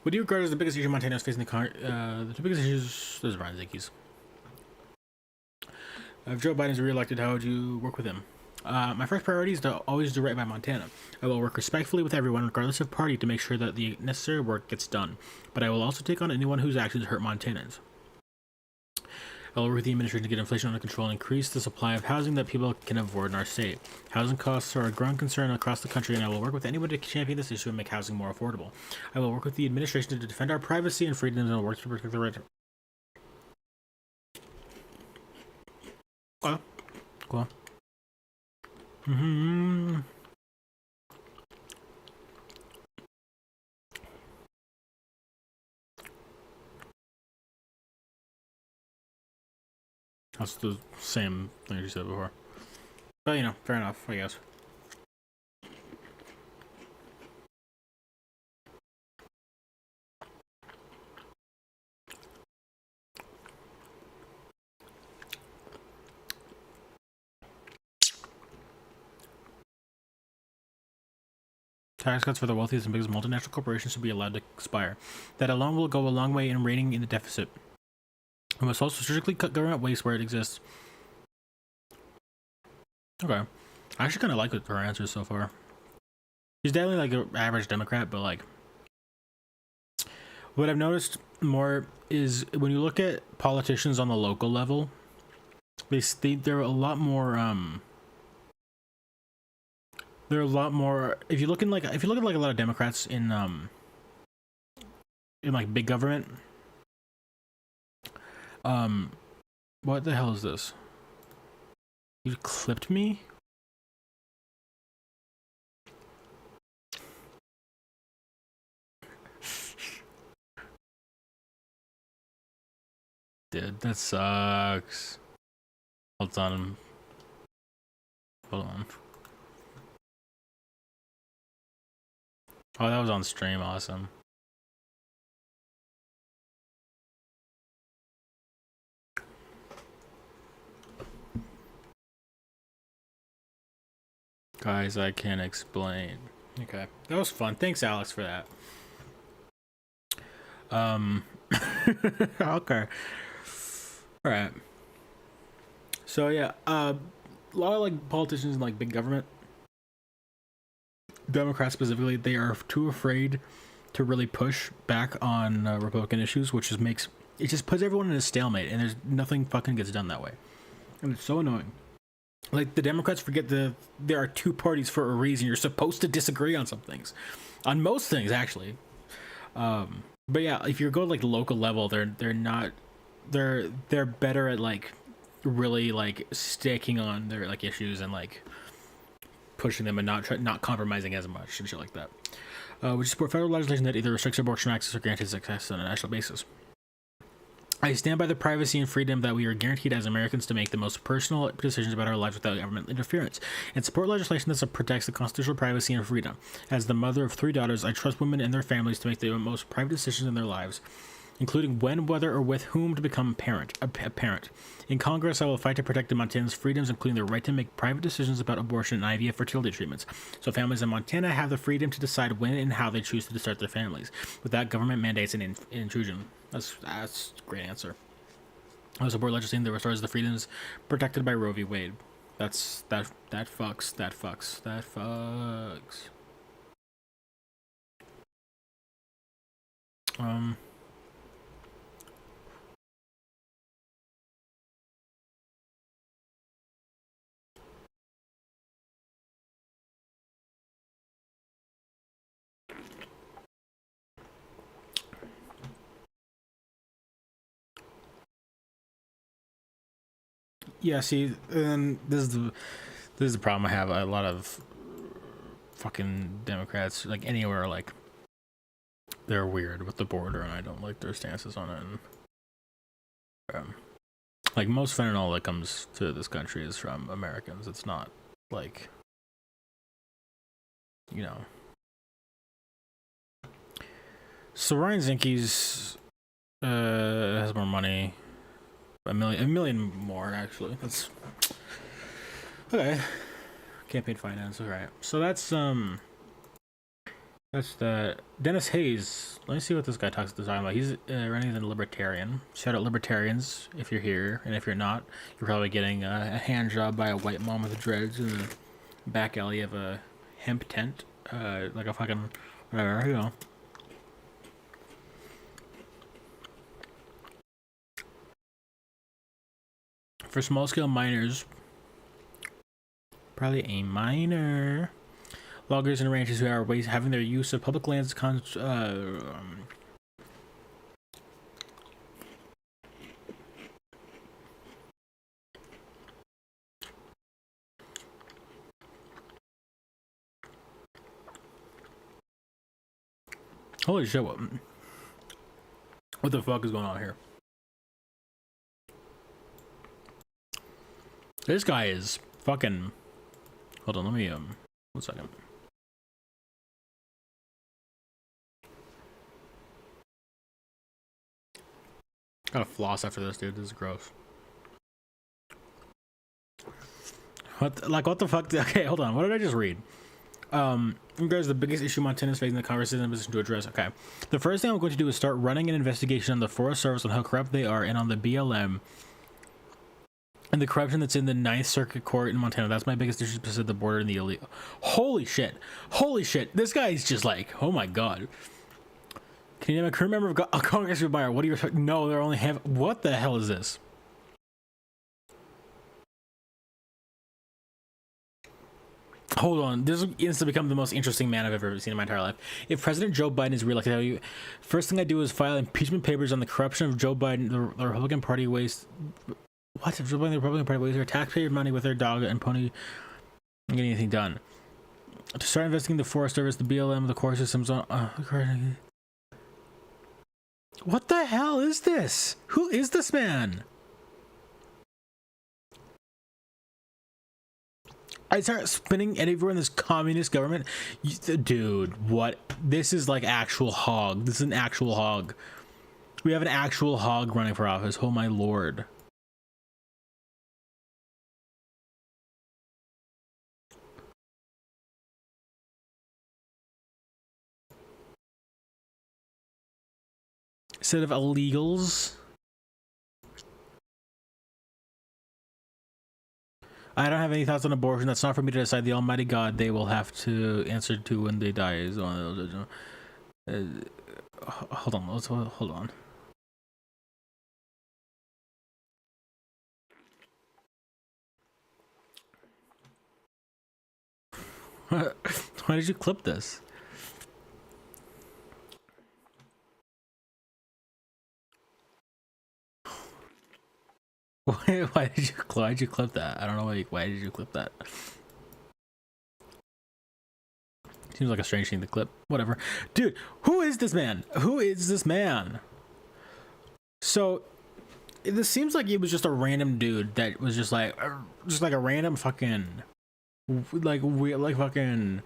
What do you regard as the biggest issue Montana is facing the two biggest issues? Those are Ryan Zickies. If Joe Biden's reelected, how would you work with him? My first priority is to always do right by Montana. I will work respectfully with everyone, regardless of party, to make sure that the necessary work gets done. But I will also take on anyone whose actions hurt Montanans. I will work with the administration to get inflation under control and increase the supply of housing that people can afford in our state. Housing costs are a growing concern across the country, and I will work with anyone to champion this issue and make housing more affordable. I will work with the administration to defend our privacy and freedoms and work to protect the right to... Cool. That's the same thing you said before. But, you know, fair enough, I guess. tax cuts for the wealthiest and biggest multinational corporations should be allowed to expire. That alone will go a long way in reining in the deficit. We must also strictly cut government waste where it exists. Okay. I actually kind of like her answers so far. She's definitely like an average Democrat, but like, what I've noticed more is when you look at politicians on the local level, they're a lot more they're a lot more. If you look at like a lot of Democrats in like big government, what the hell is this? You clipped me? Dude, that sucks. Hold on. Hold on. Oh, that was on stream. Awesome. Guys, I can't explain. Okay. That was fun. Thanks, Alex, for that. Okay. All right. So yeah, a lot of like politicians in like big government, Democrats specifically, they are too afraid to really push back on Republican issues, which just puts everyone in a stalemate, and there's nothing fucking gets done that way, and it's so annoying. Like the Democrats forget there are two parties for a reason. You're supposed to disagree on some things, on most things actually. But yeah, if you go like local level, they're better at like really like sticking on their like issues and like pushing them and not compromising as much and shit like that. We support federal legislation that either restricts abortion access or guarantees access on a national basis. I stand by the privacy and freedom that we are guaranteed as Americans to make the most personal decisions about our lives without government interference, and support legislation that protects the constitutional privacy and freedom. As the mother of 3 daughters, I trust women and their families to make the most private decisions in their lives, including when, whether, or with whom to become a parent. In Congress, I will fight to protect the Montanans' freedoms, including the right to make private decisions about abortion and IVF fertility treatments, so families in Montana have the freedom to decide when and how they choose to start their families, without government mandates and intrusion. That's a great answer. I support legislation that restores the freedoms protected by Roe v. Wade. That fucks. Yeah, see, and this is the problem I have. A lot of fucking Democrats, like anywhere, like they're weird with the border, and I don't like their stances on it. And, like most fentanyl that comes to this country is from Americans. It's not like, you know. So Ryan Zinke's has more money. A million more actually. That's okay. Campaign finance. All right. So that's the Dennis Hayes. Let me see what this guy talks about. He's running as a libertarian. Shout out libertarians if you're here, and if you're not, you're probably getting a hand job by a white mom with dreads in the back alley of a hemp tent, like a fucking whatever, you know. For small-scale miners, probably a minor. Loggers and ranchers who are having their use of public lands holy shit, what the fuck is going on here? This guy is fucking... Hold on, let me, 1 second. Gotta floss after this, dude. This is gross. What the fuck? Okay, hold on. What did I just read? Guys, the biggest issue Montana is facing, the Congress is in a position to address. Okay, the first thing I'm going to do is start running an investigation on the Forest Service on how corrupt they are, and on the BLM and the corruption that's in the Ninth Circuit Court in Montana. That's my biggest issue, because of the border and the illegal. Holy shit! This guy is just like, oh my god. Can you name a current member of Congress who buyer? What do you? No, they're only have. What the hell is this? Hold on, this is instantly become the most interesting man I've ever seen in my entire life. If President Joe Biden is reelected, first thing I do is file impeachment papers on the corruption of Joe Biden, the Republican Party waste. What? If Joe Biden, the Republican Party wastes their taxpayer money with their dog and pony and get anything done. To start investigating the Forest Service, the BLM, the court systems on. What the hell is this? Who is this man? I start spinning everywhere in this communist government. Dude, what? This is like actual hog. This is an actual hog. We have an actual hog running for office. Oh my lord. Instead of illegals. I don't have any thoughts on abortion. That's not for me to decide. The Almighty God, they will have to answer to when they die. Hold on. Hold on. Why did you clip this? Why did you clip that? I don't know why did you clip that? Seems like a strange thing to clip. Whatever. Dude, who is this man? Who is this man? So this seems like it was just a random dude that was just like a random fucking like fucking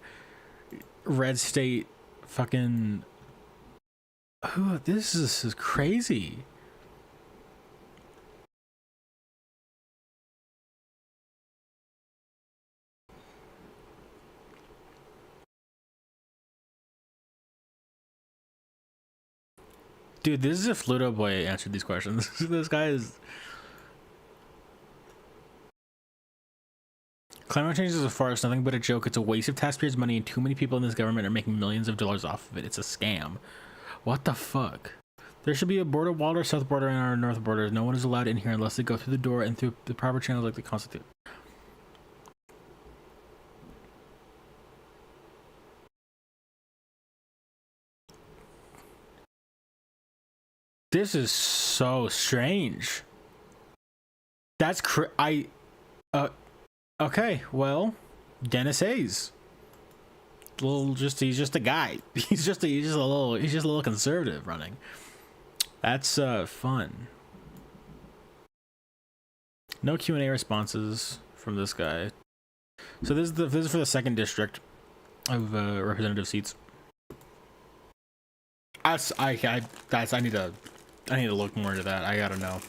red state fucking. This is crazy. Dude, this is if Ludo Boy answered these questions. This guy is. Climate change is, as far as nothing but a joke. It's a waste of taxpayers' money, and too many people in this government are making millions of dollars off of it. It's a scam. What the fuck? There should be a border wall or south border and our north border. No one is allowed in here unless they go through the door and through the proper channels like the Constitution. This is so strange. That's okay, well, Dennis Hayes. He's just a guy. He's just a little conservative running. That's fun. No Q&A responses from this guy. So this is for the 2nd district of representative seats. I need to look more into that. I gotta know.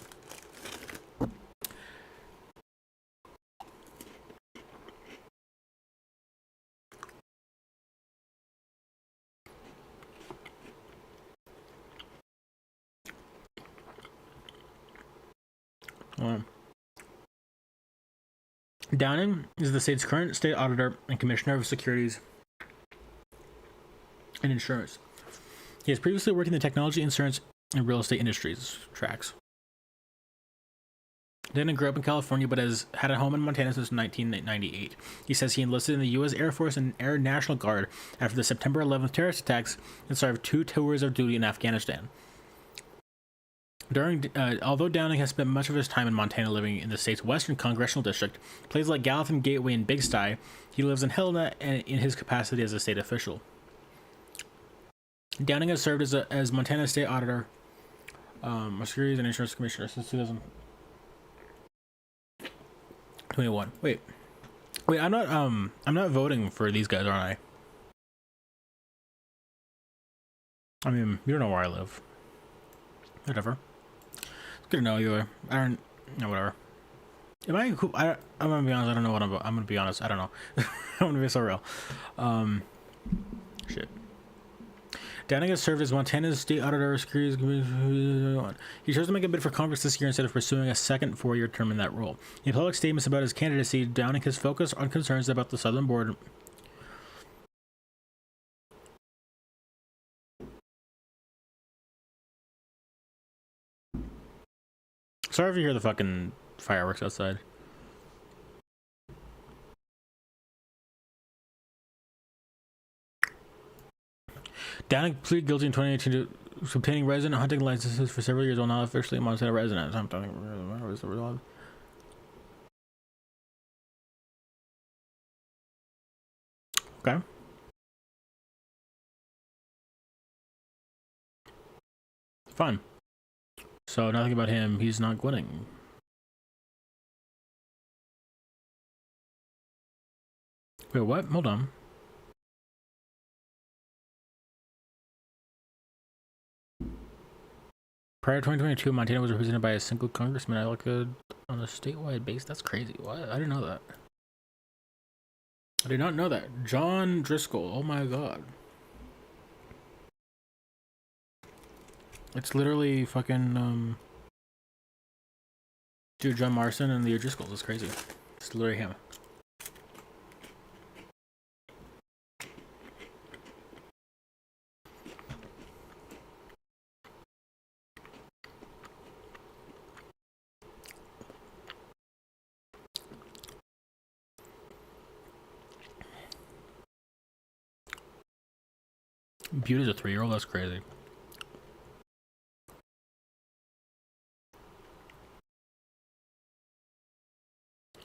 Downing is the state's current state auditor and commissioner of securities and insurance. He has previously worked in the technology, insurance, and real estate industries tracks. Downing grew up in California but has had a home in Montana since 1998. He says he enlisted in the U.S. Air Force and Air National Guard after the September 11th terrorist attacks and served 2 tours of duty in Afghanistan. Although Downing has spent much of his time in Montana living in the state's western congressional district, places like Gallatin, Gateway, and Big Sty, he lives in Helena in his capacity as a state official. Downing has served as Montana State Auditor, Securities and Insurance Commissioner since 2021. Wait, I'm not voting for these guys, aren't I? I mean, you don't know where I live. Whatever. It's good to know you. I don't know, whatever. Am I cool? I'm gonna be honest. I don't know what I'm gonna be honest. I don't know. I'm gonna be so real. Shit. Downing served as Montana's state auditor. He chose to make a bid for Congress this year instead of pursuing a second 4-year term in that role. In public statements about his candidacy, Downing has focused on concerns about the southern border. Sorry if you hear the fucking fireworks outside. Downing pleaded guilty in 2018 to obtaining resident hunting licenses for several years while not officially a Montana resident. I'm talking about okay. Fine. So nothing about him. He's not winning. Wait, what? Hold on. Prior to 2022, Montana was represented by a single congressman. I look good on a statewide base. That's crazy. What? I didn't know that. I did not know that. John Driscoll. Oh my god. It's literally fucking dude, John Marston and the Driscolls. It's crazy. It's literally him. Butte is a 3-year-old. That's crazy.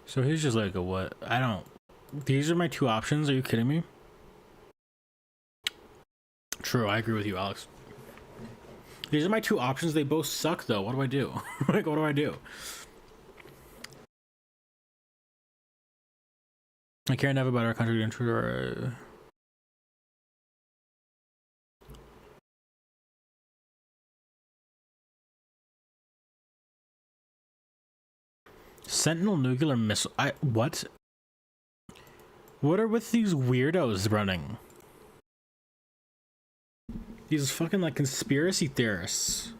So he's just like a what? I don't. These are my two options. Are you kidding me? True, I agree with you, Alex. These are my two options. They both suck, though. What do I do? Like, what do I do? I care enough about our country to intrude. Sentinel nuclear missile. What? What are with these weirdos running? These fucking like conspiracy theorists.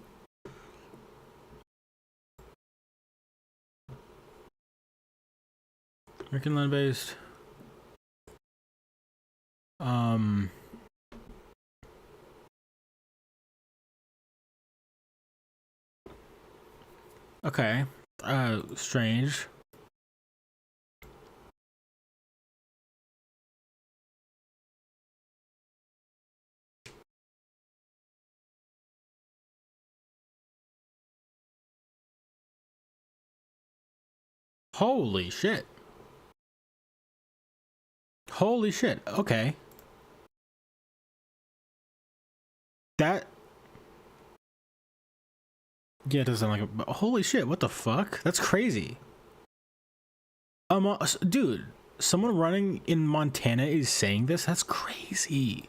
American land based. Okay. Strange. Holy shit. Holy shit. Okay. That. Yeah, it doesn't like it. Holy shit. What the fuck? That's crazy. Dude, someone running in Montana is saying this? That's crazy.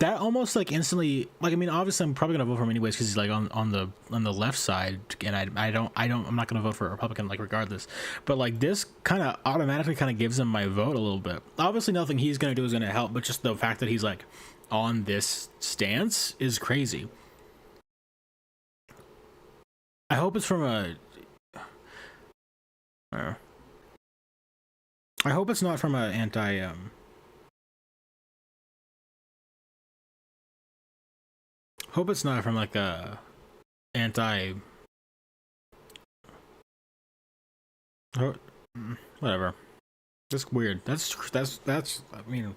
That almost like instantly, like, I mean, obviously I'm probably gonna vote for him anyways because he's like on the left side, and I'm not gonna vote for a Republican like regardless. But like this kind of automatically kind of gives him my vote a little bit. Obviously nothing he's gonna do is gonna help, but just the fact that he's like on this stance is crazy. I hope it's from a. I hope it's not from a anti Hope it's not from like a anti. Whatever. That's weird. That's. I mean.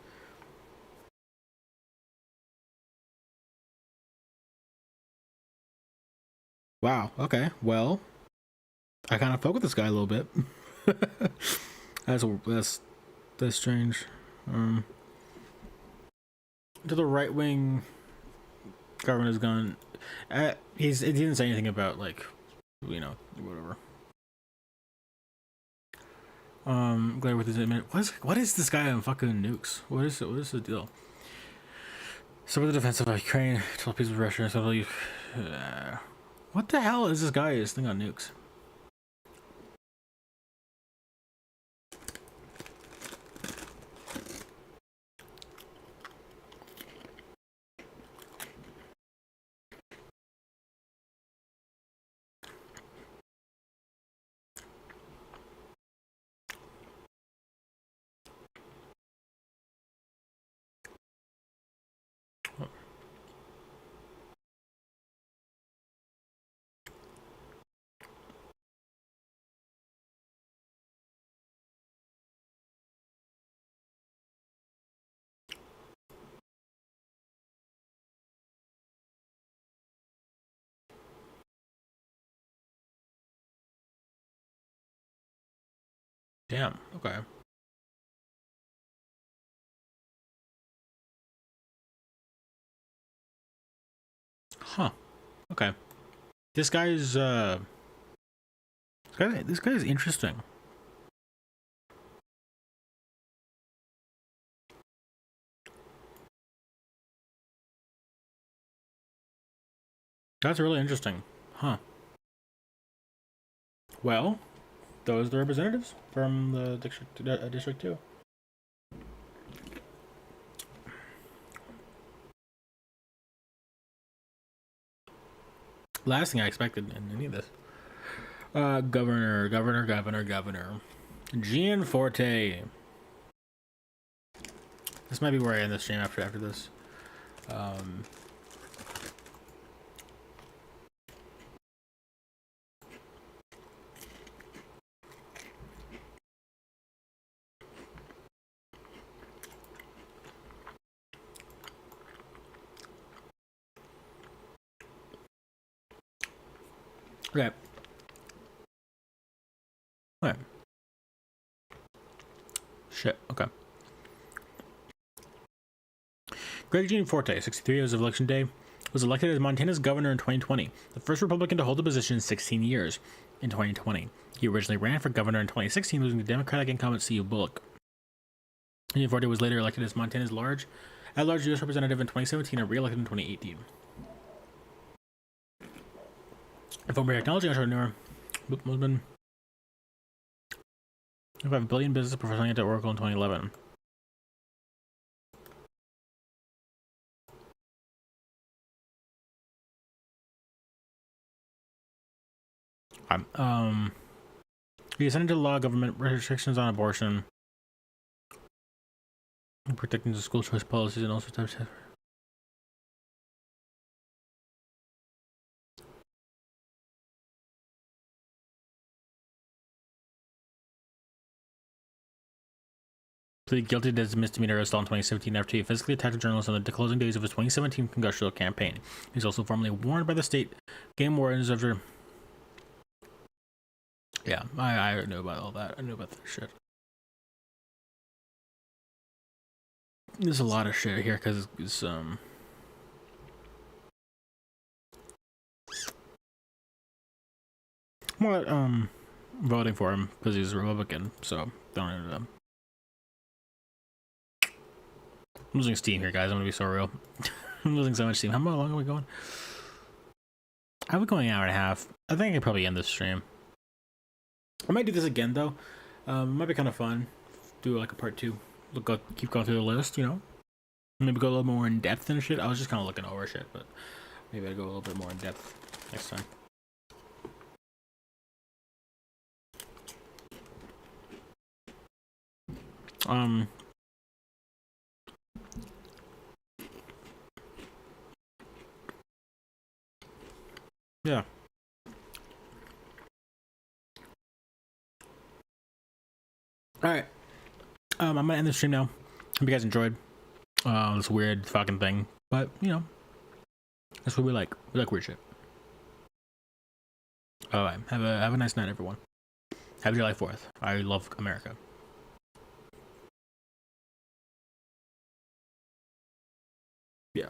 Wow. Okay. Well, I kind of fuck with this guy a little bit. that's strange. To the right wing government has gone. He didn't say anything about like, whatever. Glad with his admit. What is this guy on fucking nukes? What is the deal? So with the defense of Ukraine, tell peace with Russia, so leave. What the hell is this guy's thing on nukes? Damn. Okay. Huh. Okay. This guy's this guy is interesting. That's really interesting. Huh. Well, those are the representatives from the district 2. Last thing I expected in any of this. Governor. Gianforte. This might be where I end the stream after this. Okay. Alright. Shit, okay. Greg Gianforte, 63 years of election day, was elected as Montana's governor in 2020, the first Republican to hold the position in 16 years. In 2020, he originally ran for governor in 2016, losing to Democratic incumbent C.U. Bullock. Gianforte was later elected as Montana's at-large U.S. representative in 2017 and re-elected in 2018. A former technology entrepreneur, Musman, $5 billion business professionally at Oracle in 2011. He ascended to law, government restrictions on abortion, protecting the school choice policies, and also types of. Pleaded guilty to his misdemeanor assault in 2017 after he physically attacked a journalist on the closing days of his 2017 congressional campaign. He's also formally warned by the state game wardens after. Yeah, I knew about all that. I knew about that shit. There's a lot of shit here because it's I'm not voting for him because he's a Republican, so don't end up. I'm losing steam here, guys. I'm gonna be so real. I'm losing so much steam. How long are we going? I'm going an hour and a half. I think I could probably end this stream. I might do this again though. It might be kind of fun. Do like a part 2. Keep going through the list, you know. Maybe go a little more in depth and shit. I was just kind of looking over shit, but maybe I'll go a little bit more in depth next time. Yeah. Alright. I'm gonna end the stream now. Hope you guys enjoyed this weird fucking thing. But, you know, that's what we like. We like weird shit. Alright. Have a nice night, everyone. Happy July 4th. I love America. Yeah.